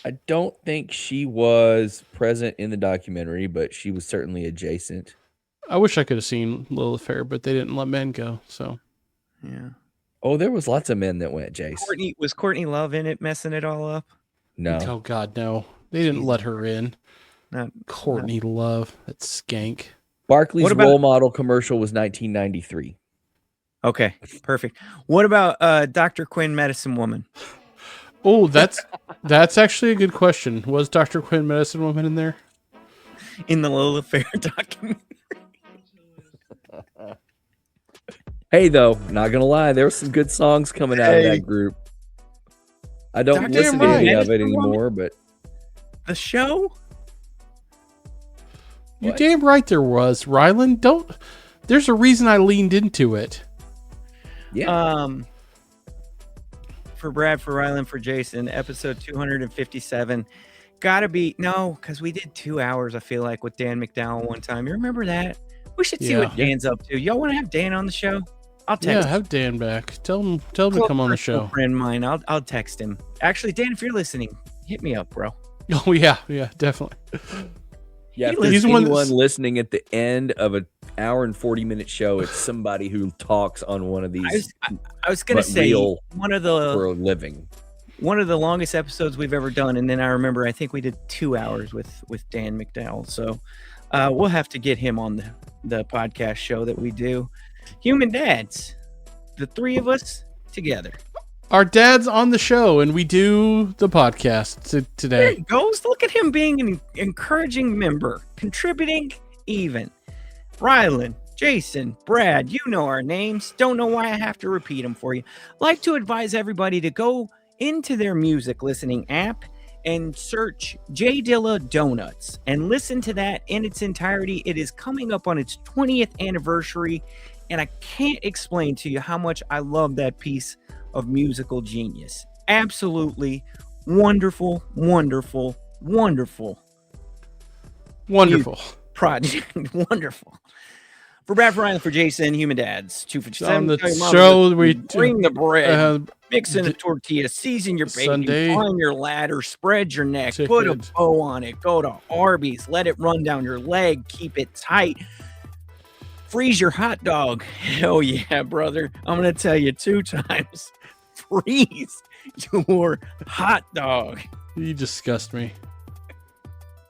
I don't think she was present in the documentary, but she was certainly adjacent. I wish I could have seen Lilith Fair, but they didn't let men go. So Yeah. Oh, there was lots of men that went, Jace. Was Courtney Love in it, messing it all up? No. oh god, no, they didn't let her in. Not Courtney Love, that skank. Barkley's What about- role model commercial was 1993. Okay, perfect. What about Dr. Quinn, Medicine Woman? Oh, that's actually a good question. Was Dr. Quinn Medicine Woman in there? In the Lilith Fair document. Hey, though, not gonna lie, there were some good songs coming out of Hey. that group. I don't Goddamn listen to any right. of it Medicine Woman? anymore, but The show? You're What? damn right there was. Ryland, don't. There's a reason I leaned into it. yeah, For Brad, for Ryland, for Jason, episode 257. Gotta be no, because we did 2 hours, I feel like, with Dan McDowell one time. You remember that? We should see what Yeah. Dan's up to. Y'all want to have Dan on the show? I'll Yeah, text have Dan back. Tell him to Close come on the personal show. friend of mine. I'll text him. Actually, Dan, if you're listening, hit me up, bro. Oh yeah, definitely. yeah. If he there's he's the one anyone that's- listening at the end of an hour and 40-minute show, it's somebody who talks on one of these I was gonna But say real one of for the a living. longest episodes we've ever done, and then I remember I think we did 2 hours with Dan McDowell. So we'll have to get him on the podcast show that we do. Human Dads, the three of us together. Our dad's on the show, and we do the podcast There today. it goes. Look at him being an encouraging member, contributing even. Rylan, Jason, Brad, you know our names. Don't know why I have to repeat them for you. Like to advise everybody to go into their music listening app and search J Dilla Donuts and listen to that in its entirety. It is coming up on its 20th anniversary, and I can't explain to you how much I love that piece of musical genius. Absolutely wonderful, wonderful, wonderful Wonderful. project. Wonderful. For Brad, for Ryan, for Jason, Human Dads, 2 for On 7. the Tell your mom show, to we bring the bread, mix in a d- tortilla, season your bacon, Sunday. climb your ladder, spread your neck, put a Ticket. bow on it, go to Arby's, let it run down your leg, keep it tight. Freeze your hot dog. Hell yeah, brother. I'm going to tell you 2 times. Freeze your hot dog. You disgust me.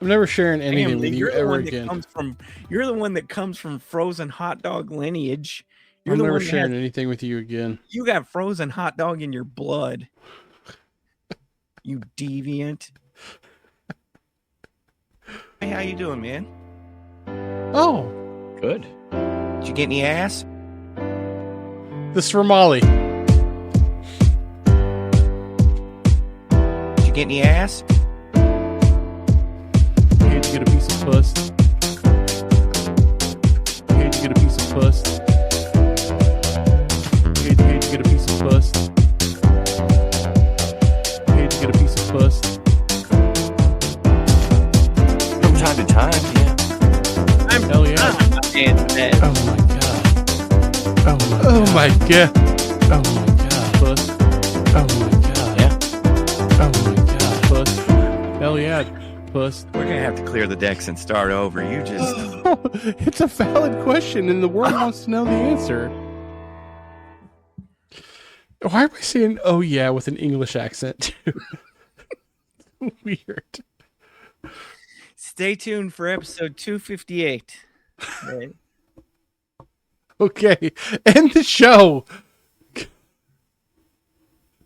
I'm never sharing anything Family, with you you're the ever one that again. you're the one that comes from frozen hot dog lineage. You're I'm the never one that sharing has- anything with you again. you got frozen hot dog in your blood. You deviant. Hey, how you doing, man? Oh, Good. Did you get any ass? this is for Molly. Did you get any ass? You had to get a piece of puss. You had to get a piece of puss. You had to get a piece of puss. You had to get a piece of puss. From time to time, yeah. Hell yeah. Oh my god. Oh my god. Oh my god. Puss. Oh my god. Yeah. Oh my god. Puss. Hell yeah. Puss. We're gonna have to clear the decks and start over. You just It's a valid question, and the world wants to know the answer. Why am I saying "oh yeah" with an English accent? Weird. Stay tuned for episode 258. Right. Okay, end the show.